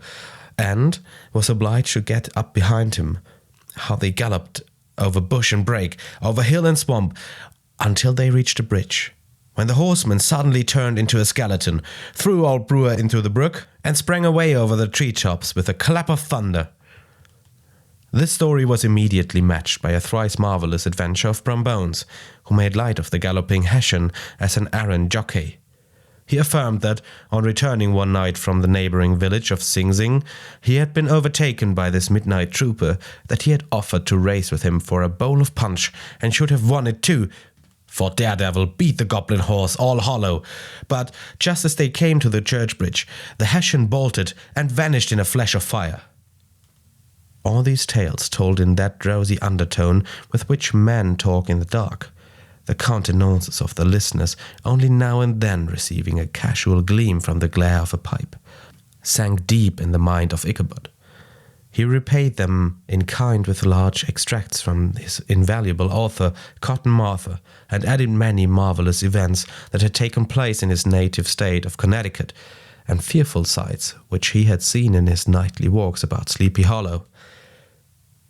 and was obliged to get up behind him, how they galloped over bush and brake, over hill and swamp, until they reached a bridge, when the horseman suddenly turned into a skeleton, threw old Brewer into the brook, and sprang away over the treetops with a clap of thunder. This story was immediately matched by a thrice marvellous adventure of Brumbones, who made light of the galloping Hessian as an errand jockey. He affirmed that, on returning one night from the neighbouring village of Sing Sing, he had been overtaken by this midnight trooper, that he had offered to race with him for a bowl of punch, and should have won it too, for Daredevil beat the goblin horse all hollow. But just as they came to the church bridge, the Hessian bolted and vanished in a flash of fire. All these tales told in that drowsy undertone with which men talk in the dark, the countenances of the listeners only now and then receiving a casual gleam from the glare of a pipe, sank deep in the mind of Ichabod. He repaid them in kind with large extracts from his invaluable author, Cotton Mather, and added many marvellous events that had taken place in his native state of Connecticut, and fearful sights which he had seen in his nightly walks about Sleepy Hollow.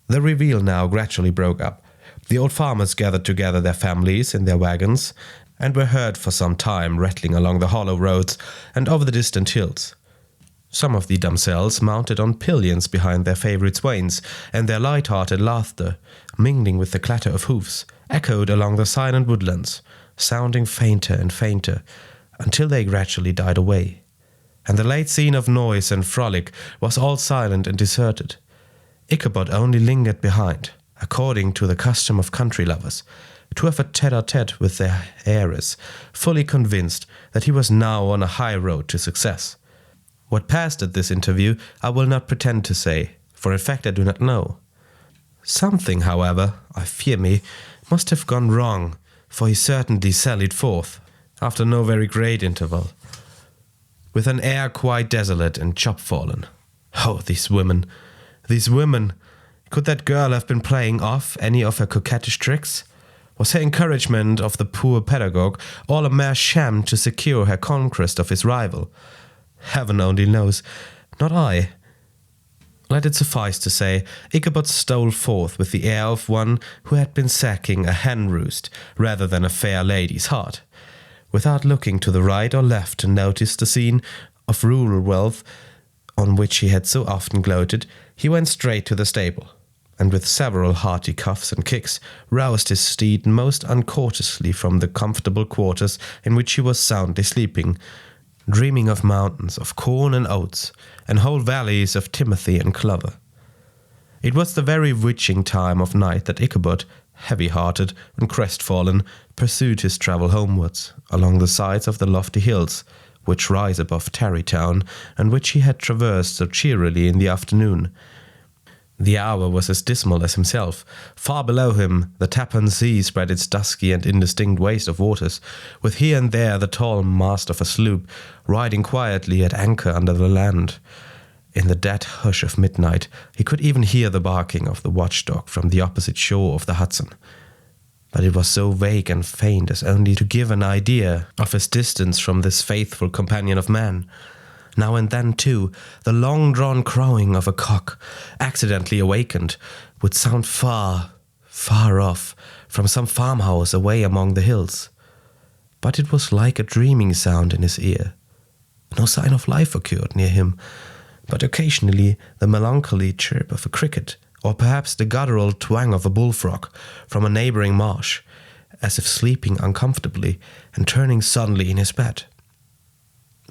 The reveal now gradually broke up. The old farmers gathered together their families in their wagons, and were heard for some time rattling along the hollow roads and over the distant hills. Some of the damsels mounted on pillions behind their favourite swains, and their light-hearted laughter, mingling with the clatter of hoofs, echoed along the silent woodlands, sounding fainter and fainter, until they gradually died away, and the late scene of noise and frolic was all silent and deserted. Ichabod only lingered behind, according to the custom of country lovers, to have a tete-a-tete with their heiress, fully convinced that he was now on a high road to success. What passed at this interview I will not pretend to say, for in fact I do not know. Something, however, I fear me, must have gone wrong, for he certainly sallied forth, after no very great interval, with an air quite desolate and chopfallen. Oh, these women! These women! Could that girl have been playing off any of her coquettish tricks? Was her encouragement of the poor pedagogue all a mere sham to secure her conquest of his rival? Heaven only knows, not I. Let it suffice to say, Ichabod stole forth with the air of one who had been sacking a hen roost rather than a fair lady's heart, without looking to the right or left to notice the scene of rural wealth on which he had so often gloated. He went straight to the stable, and with several hearty cuffs and kicks, roused his steed most uncourteously from the comfortable quarters in which he was soundly sleeping, dreaming of mountains of corn and oats, and whole valleys of timothy and clover. It was the very witching time of night that Ichabod, heavy-hearted and crestfallen, pursued his travel homewards, along the sides of the lofty hills, which rise above Tarrytown, and which he had traversed so cheerily in the afternoon. The hour was as dismal as himself. Far below him, the Tappan Sea spread its dusky and indistinct waste of waters, with here and there the tall mast of a sloop riding quietly at anchor under the land. In the dead hush of midnight, he could even hear the barking of the watchdog from the opposite shore of the Hudson. But it was so vague and faint as only to give an idea of his distance from this faithful companion of man. Now and then, too, the long-drawn crowing of a cock, accidentally awakened, would sound far, far off, from some farmhouse away among the hills. But it was like a dreaming sound in his ear. No sign of life occurred near him, but occasionally the melancholy chirp of a cricket, or perhaps the guttural twang of a bullfrog from a neighboring marsh, as if sleeping uncomfortably and turning suddenly in his bed.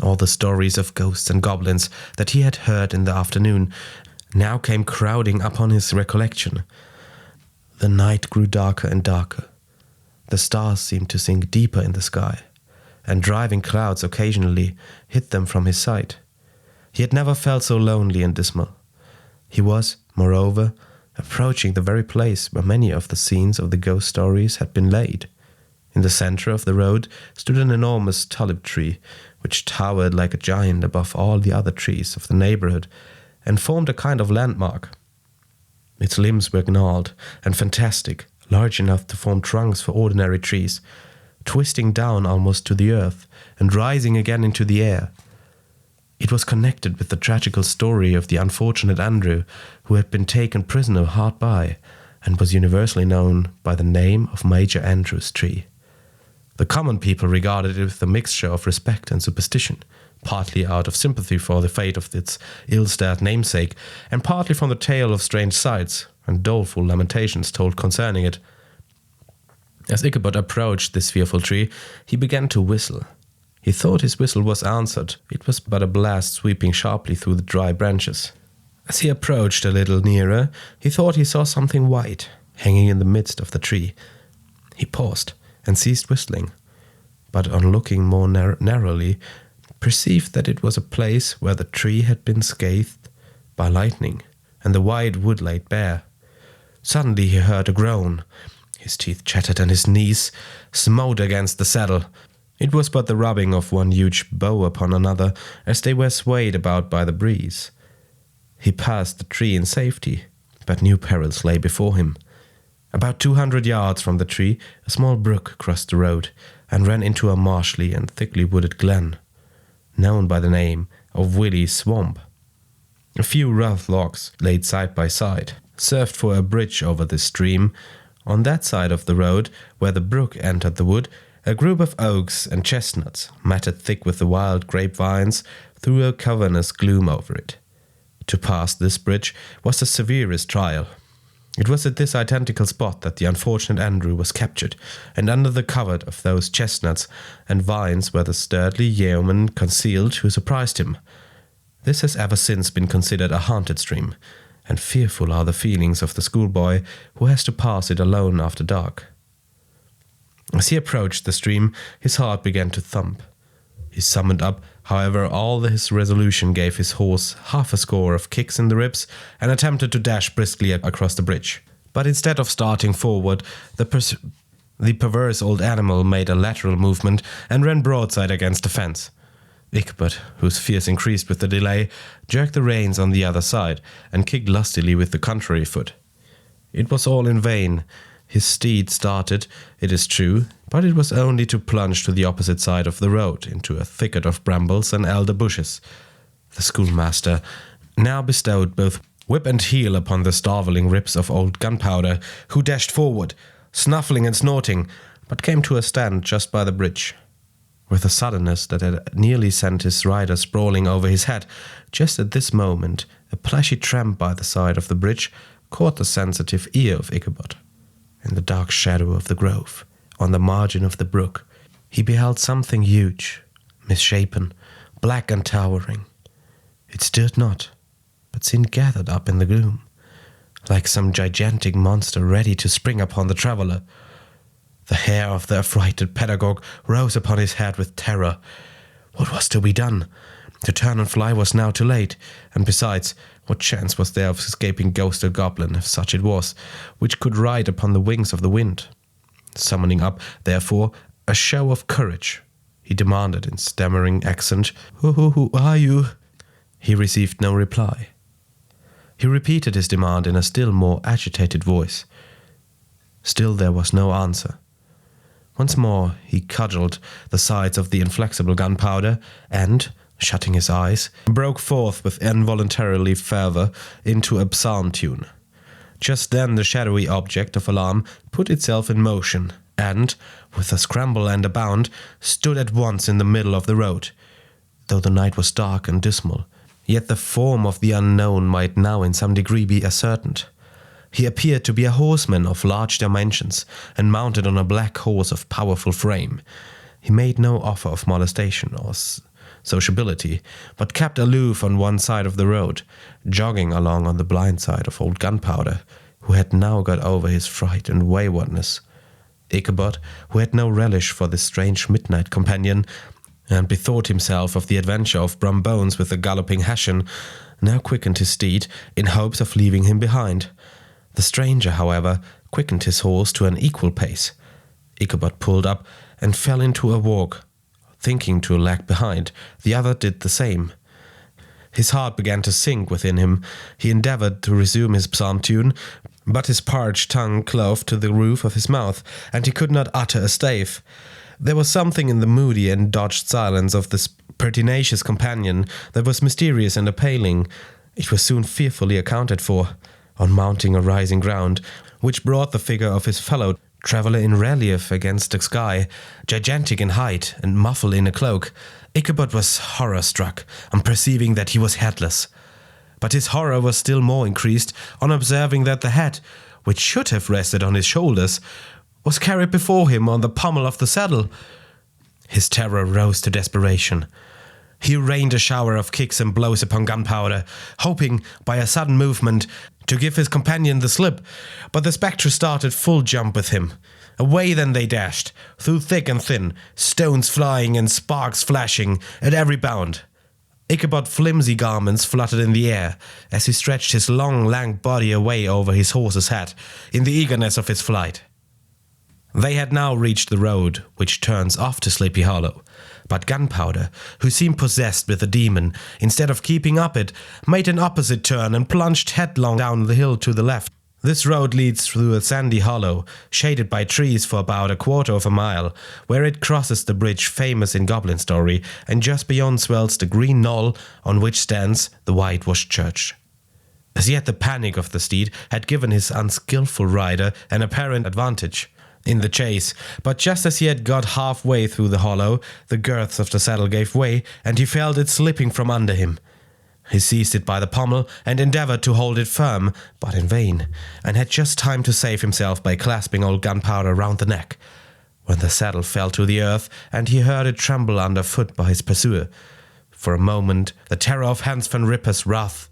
All the stories of ghosts and goblins that he had heard in the afternoon now came crowding upon his recollection. The night grew darker and darker. The stars seemed to sink deeper in the sky, and driving clouds occasionally hid them from his sight. He had never felt so lonely and dismal. He was, moreover, approaching the very place where many of the scenes of the ghost stories had been laid. In the center of the road stood an enormous tulip tree, which towered like a giant above all the other trees of the neighborhood and formed a kind of landmark. Its limbs were gnarled and fantastic, large enough to form trunks for ordinary trees, twisting down almost to the earth and rising again into the air. It was connected with the tragical story of the unfortunate Andrew, who had been taken prisoner hard by and was universally known by the name of Major Andrew's tree. The common people regarded it with a mixture of respect and superstition, partly out of sympathy for the fate of its ill-starred namesake, and partly from the tale of strange sights and doleful lamentations told concerning it. As Ichabod approached this fearful tree, he began to whistle. He thought his whistle was answered. It was but a blast sweeping sharply through the dry branches. As he approached a little nearer, he thought he saw something white hanging in the midst of the tree. He paused and ceased whistling, but on looking more narrowly, perceived that it was a place where the tree had been scathed by lightning, and the wide wood laid bare. Suddenly he heard a groan. His teeth chattered and his knees smote against the saddle. It was but the rubbing of one huge bough upon another as they were swayed about by the breeze. He passed the tree in safety, but new perils lay before him. About 200 yards from the tree, a small brook crossed the road and ran into a marshy and thickly wooded glen, known by the name of Willie's Swamp. A few rough logs, laid side by side, served for a bridge over this stream. On that side of the road, where the brook entered the wood, a group of oaks and chestnuts, matted thick with the wild grapevines, threw a cavernous gloom over it. To pass this bridge was the severest trial. It was at this identical spot that the unfortunate Andrew was captured, and under the covert of those chestnuts and vines were the sturdy yeomen concealed who surprised him. This has ever since been considered a haunted stream, and fearful are the feelings of the schoolboy who has to pass it alone after dark. As he approached the stream, his heart began to thump. He summoned up, however, all his resolution, gave his horse half a score of kicks in the ribs, and attempted to dash briskly across the bridge. But instead of starting forward, the perverse old animal made a lateral movement and ran broadside against the fence. Ichabod, whose fears increased with the delay, jerked the reins on the other side and kicked lustily with the contrary foot. It was all in vain. His steed started, it is true, but it was only to plunge to the opposite side of the road into a thicket of brambles and elder bushes. The schoolmaster now bestowed both whip and heel upon the starveling ribs of old Gunpowder, who dashed forward, snuffling and snorting, but came to a stand just by the bridge. With a suddenness that had nearly sent his rider sprawling over his head, just at this moment a plashy tramp by the side of the bridge caught the sensitive ear of Ichabod. In the dark shadow of the grove, on the margin of the brook, he beheld something huge, misshapen, black and towering. It stirred not, but seemed gathered up in the gloom, like some gigantic monster ready to spring upon the traveller. The hair of the affrighted pedagogue rose upon his head with terror. What was to be done? To turn and fly was now too late, and besides, what chance was there of escaping ghost or goblin, if such it was, which could ride upon the wings of the wind? Summoning up, therefore, a show of courage, he demanded in stammering accent, Who are you?" He received no reply. He repeated his demand in a still more agitated voice. Still there was no answer. Once more he cudgelled the sides of the inflexible gunpowder, and, shutting his eyes, broke forth with involuntarily fervour into a psalm tune. Just then the shadowy object of alarm put itself in motion, and, with a scramble and a bound, stood at once in the middle of the road. Though the night was dark and dismal, yet the form of the unknown might now in some degree be ascertained. He appeared to be a horseman of large dimensions, and mounted on a black horse of powerful frame. He made no offer of molestation or sociability, but kept aloof on one side of the road, jogging along on the blind side of old Gunpowder, who had now got over his fright and waywardness. Ichabod, who had no relish for this strange midnight companion, and bethought himself of the adventure of Brum Bones with the galloping Hessian, now quickened his steed in hopes of leaving him behind. The stranger, however, quickened his horse to an equal pace. Ichabod pulled up and fell into a walk. Thinking to lag behind, the other did the same. His heart began to sink within him. He endeavoured to resume his psalm tune, but his parched tongue clove to the roof of his mouth, and he could not utter a stave. There was something in the moody and dogged silence of this pertinacious companion that was mysterious and appalling. It was soon fearfully accounted for. On mounting a rising ground, which brought the figure of his fellow traveller in relief against the sky, gigantic in height and muffled in a cloak, Ichabod was horror-struck on perceiving that he was headless. But his horror was still more increased on observing that the head, which should have rested on his shoulders, was carried before him on the pommel of the saddle. His terror rose to desperation. He rained a shower of kicks and blows upon Gunpowder, hoping, by a sudden movement, to give his companion the slip, but the spectre started full jump with him. Away then they dashed, through thick and thin, stones flying and sparks flashing at every bound. Ichabod's flimsy garments fluttered in the air as he stretched his long, lank body away over his horse's head in the eagerness of his flight. They had now reached the road which turns off to Sleepy Hollow, but Gunpowder, who seemed possessed with a demon, instead of keeping up it, made an opposite turn and plunged headlong down the hill to the left. This road leads through a sandy hollow, shaded by trees for about a quarter of a mile, where it crosses the bridge famous in goblin story, and just beyond swells the green knoll on which stands the whitewashed church. As yet the panic of the steed had given his unskilful rider an apparent advantage in the chase, but just as he had got halfway through the hollow, the girths of the saddle gave way, and he felt it slipping from under him. He seized it by the pommel and endeavoured to hold it firm, but in vain, and had just time to save himself by clasping old Gunpowder round the neck, when the saddle fell to the earth, and he heard it tremble underfoot by his pursuer. For a moment the terror of Hans van Ripper's wrath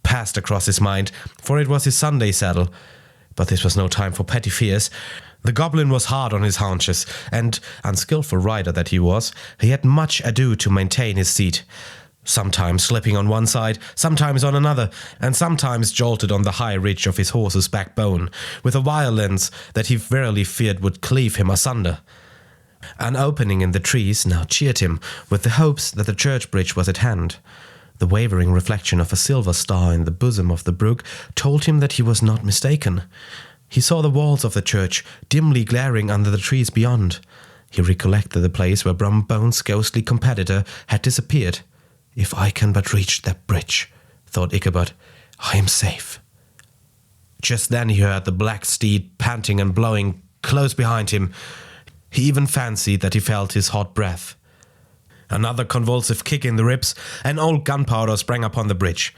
passed across his mind, for it was his Sunday saddle, but this was no time for petty fears. The goblin was hard on his haunches, and, unskilful rider that he was, he had much ado to maintain his seat, sometimes slipping on one side, sometimes on another, and sometimes jolted on the high ridge of his horse's backbone, with a violence that he verily feared would cleave him asunder. An opening in the trees now cheered him with the hopes that the church bridge was at hand. The wavering reflection of a silver star in the bosom of the brook told him that he was not mistaken. He saw the walls of the church dimly glaring under the trees beyond. He recollected the place where Brum Bones' ghostly competitor had disappeared. "If I can but reach that bridge," thought Ichabod, "I am safe." Just then he heard the black steed panting and blowing close behind him. He even fancied that he felt his hot breath. Another convulsive kick in the ribs, and old Gunpowder sprang upon the bridge.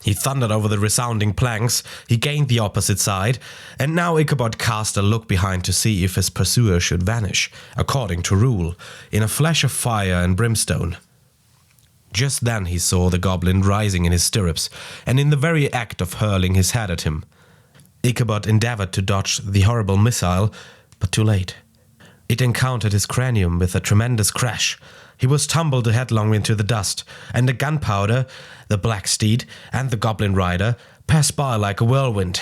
He thundered over the resounding planks, he gained the opposite side, and now Ichabod cast a look behind to see if his pursuer should vanish, according to rule, in a flash of fire and brimstone. Just then he saw the goblin rising in his stirrups, and in the very act of hurling his head at him. Ichabod endeavoured to dodge the horrible missile, but too late. It encountered his cranium with a tremendous crash. He was tumbled headlong into the dust, and the gunpowder, the black steed, and the goblin rider passed by like a whirlwind.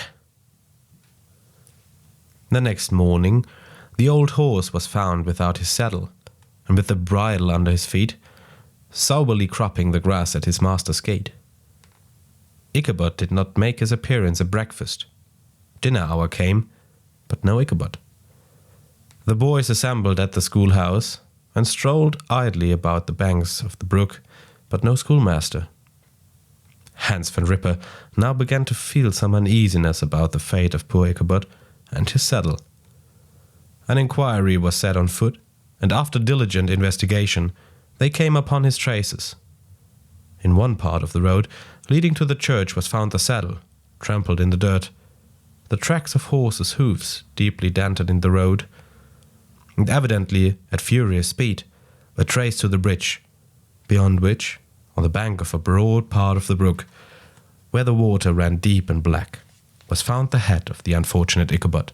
The next morning, the old horse was found without his saddle, and with the bridle under his feet, soberly cropping the grass at his master's gate. Ichabod did not make his appearance at breakfast. Dinner hour came, but no Ichabod. The boys assembled at the schoolhouse and strolled idly about the banks of the brook, but no schoolmaster. Hans Van Ripper now began to feel some uneasiness about the fate of poor Ichabod and his saddle. An inquiry was set on foot, and after diligent investigation, they came upon his traces. In one part of the road leading to the church was found the saddle, trampled in the dirt, the tracks of horses' hoofs deeply dented in the road, and evidently at furious speed, were traced to the bridge, beyond which, on the bank of a broad part of the brook, where the water ran deep and black, was found the head of the unfortunate Ichabod,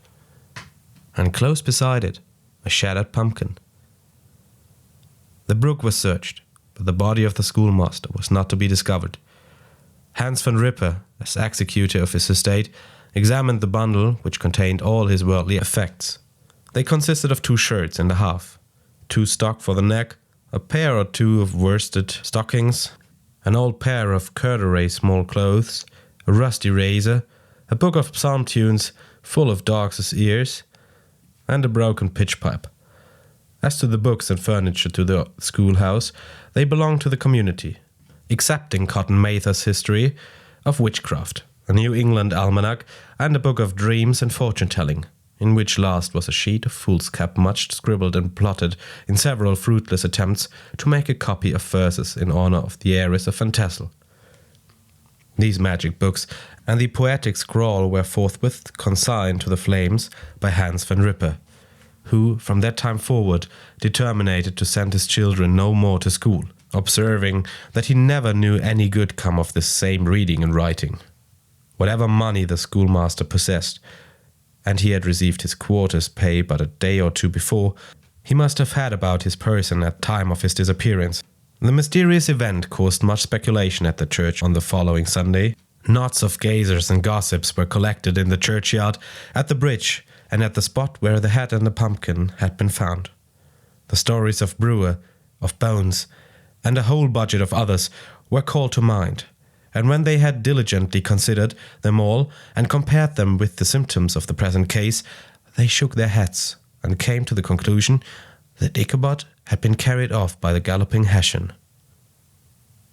and close beside it, a shattered pumpkin. The brook was searched, but the body of the schoolmaster was not to be discovered. Hans Van Ripper, as executor of his estate, examined the bundle which contained all his worldly effects. They consisted of 2 shirts and a half, 2 stock for the neck, a pair or 2 of worsted stockings, an old pair of corduroy small clothes, a rusty razor, a book of psalm tunes full of dogs' ears, and a broken pitch pipe. As to the books and furniture to the schoolhouse, they belonged to the community, excepting Cotton Mather's History of Witchcraft, a New England almanac, and a book of dreams and fortune-telling, in which last was a sheet of foolscap much scribbled and blotted in several fruitless attempts to make a copy of verses in honor of the heiress of Van Tassel. These magic books and the poetic scrawl were forthwith consigned to the flames by Hans Van Ripper, who from that time forward determined to send his children no more to school, observing that he never knew any good come of this same reading and writing. Whatever money the schoolmaster possessed, and he had received his quarter's pay but a day or 2 before, he must have had about his person at the time of his disappearance. The mysterious event caused much speculation at the church on the following Sunday. Knots of gazers and gossips were collected in the churchyard, at the bridge, and at the spot where the head and the pumpkin had been found. The stories of Brewer, of Bones, and a whole budget of others were called to mind, and when they had diligently considered them all and compared them with the symptoms of the present case, they shook their heads and came to the conclusion that Ichabod had been carried off by the galloping Hessian.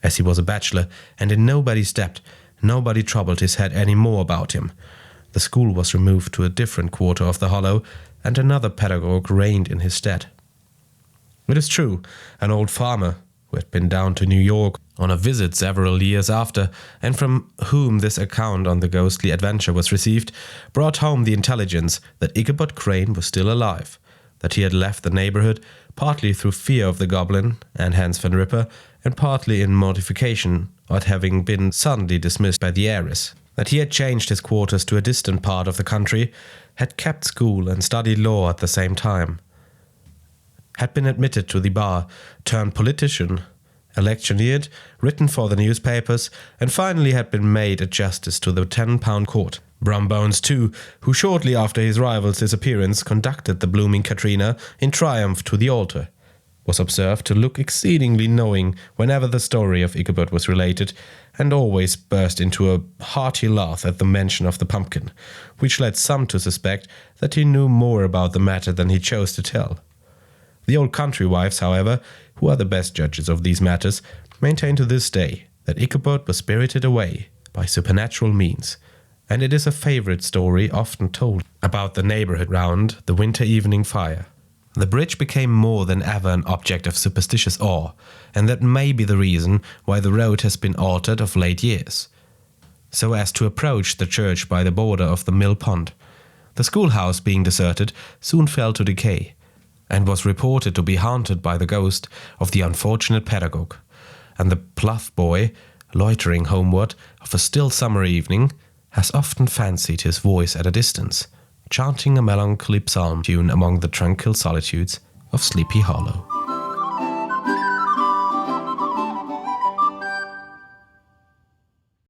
As he was a bachelor and in nobody's debt, nobody troubled his head any more about him. The school was removed to a different quarter of the hollow, and another pedagogue reigned in his stead. It is true, an old farmer, who had been down to New York on a visit several years after, and from whom this account on the ghostly adventure was received, brought home the intelligence that Ichabod Crane was still alive, that he had left the neighborhood, partly through fear of the goblin and Hans Van Ripper, and partly in mortification at having been suddenly dismissed by the heiress, that he had changed his quarters to a distant part of the country, had kept school and studied law at the same time, had been admitted to the bar, turned politician, electioneered, written for the newspapers, and finally had been made a justice to the 10-pound court. Brumbones, too, who shortly after his rival's disappearance conducted the blooming Katrina in triumph to the altar, was observed to look exceedingly knowing whenever the story of Ichabod was related, and always burst into a hearty laugh at the mention of the pumpkin, which led some to suspect that he knew more about the matter than he chose to tell. The old country wives, however, who are the best judges of these matters, maintain to this day that Ichabod was spirited away by supernatural means, and it is a favourite story often told about the neighbourhood round the winter evening fire. The bridge became more than ever an object of superstitious awe, and that may be the reason why the road has been altered of late years, so as to approach the church by the border of the mill pond. The schoolhouse, being deserted, soon fell to decay, and was reported to be haunted by the ghost of the unfortunate pedagogue, and the Plough boy, loitering homeward of a still summer evening, has often fancied his voice at a distance, chanting a melancholy psalm tune among the tranquil solitudes of Sleepy Hollow.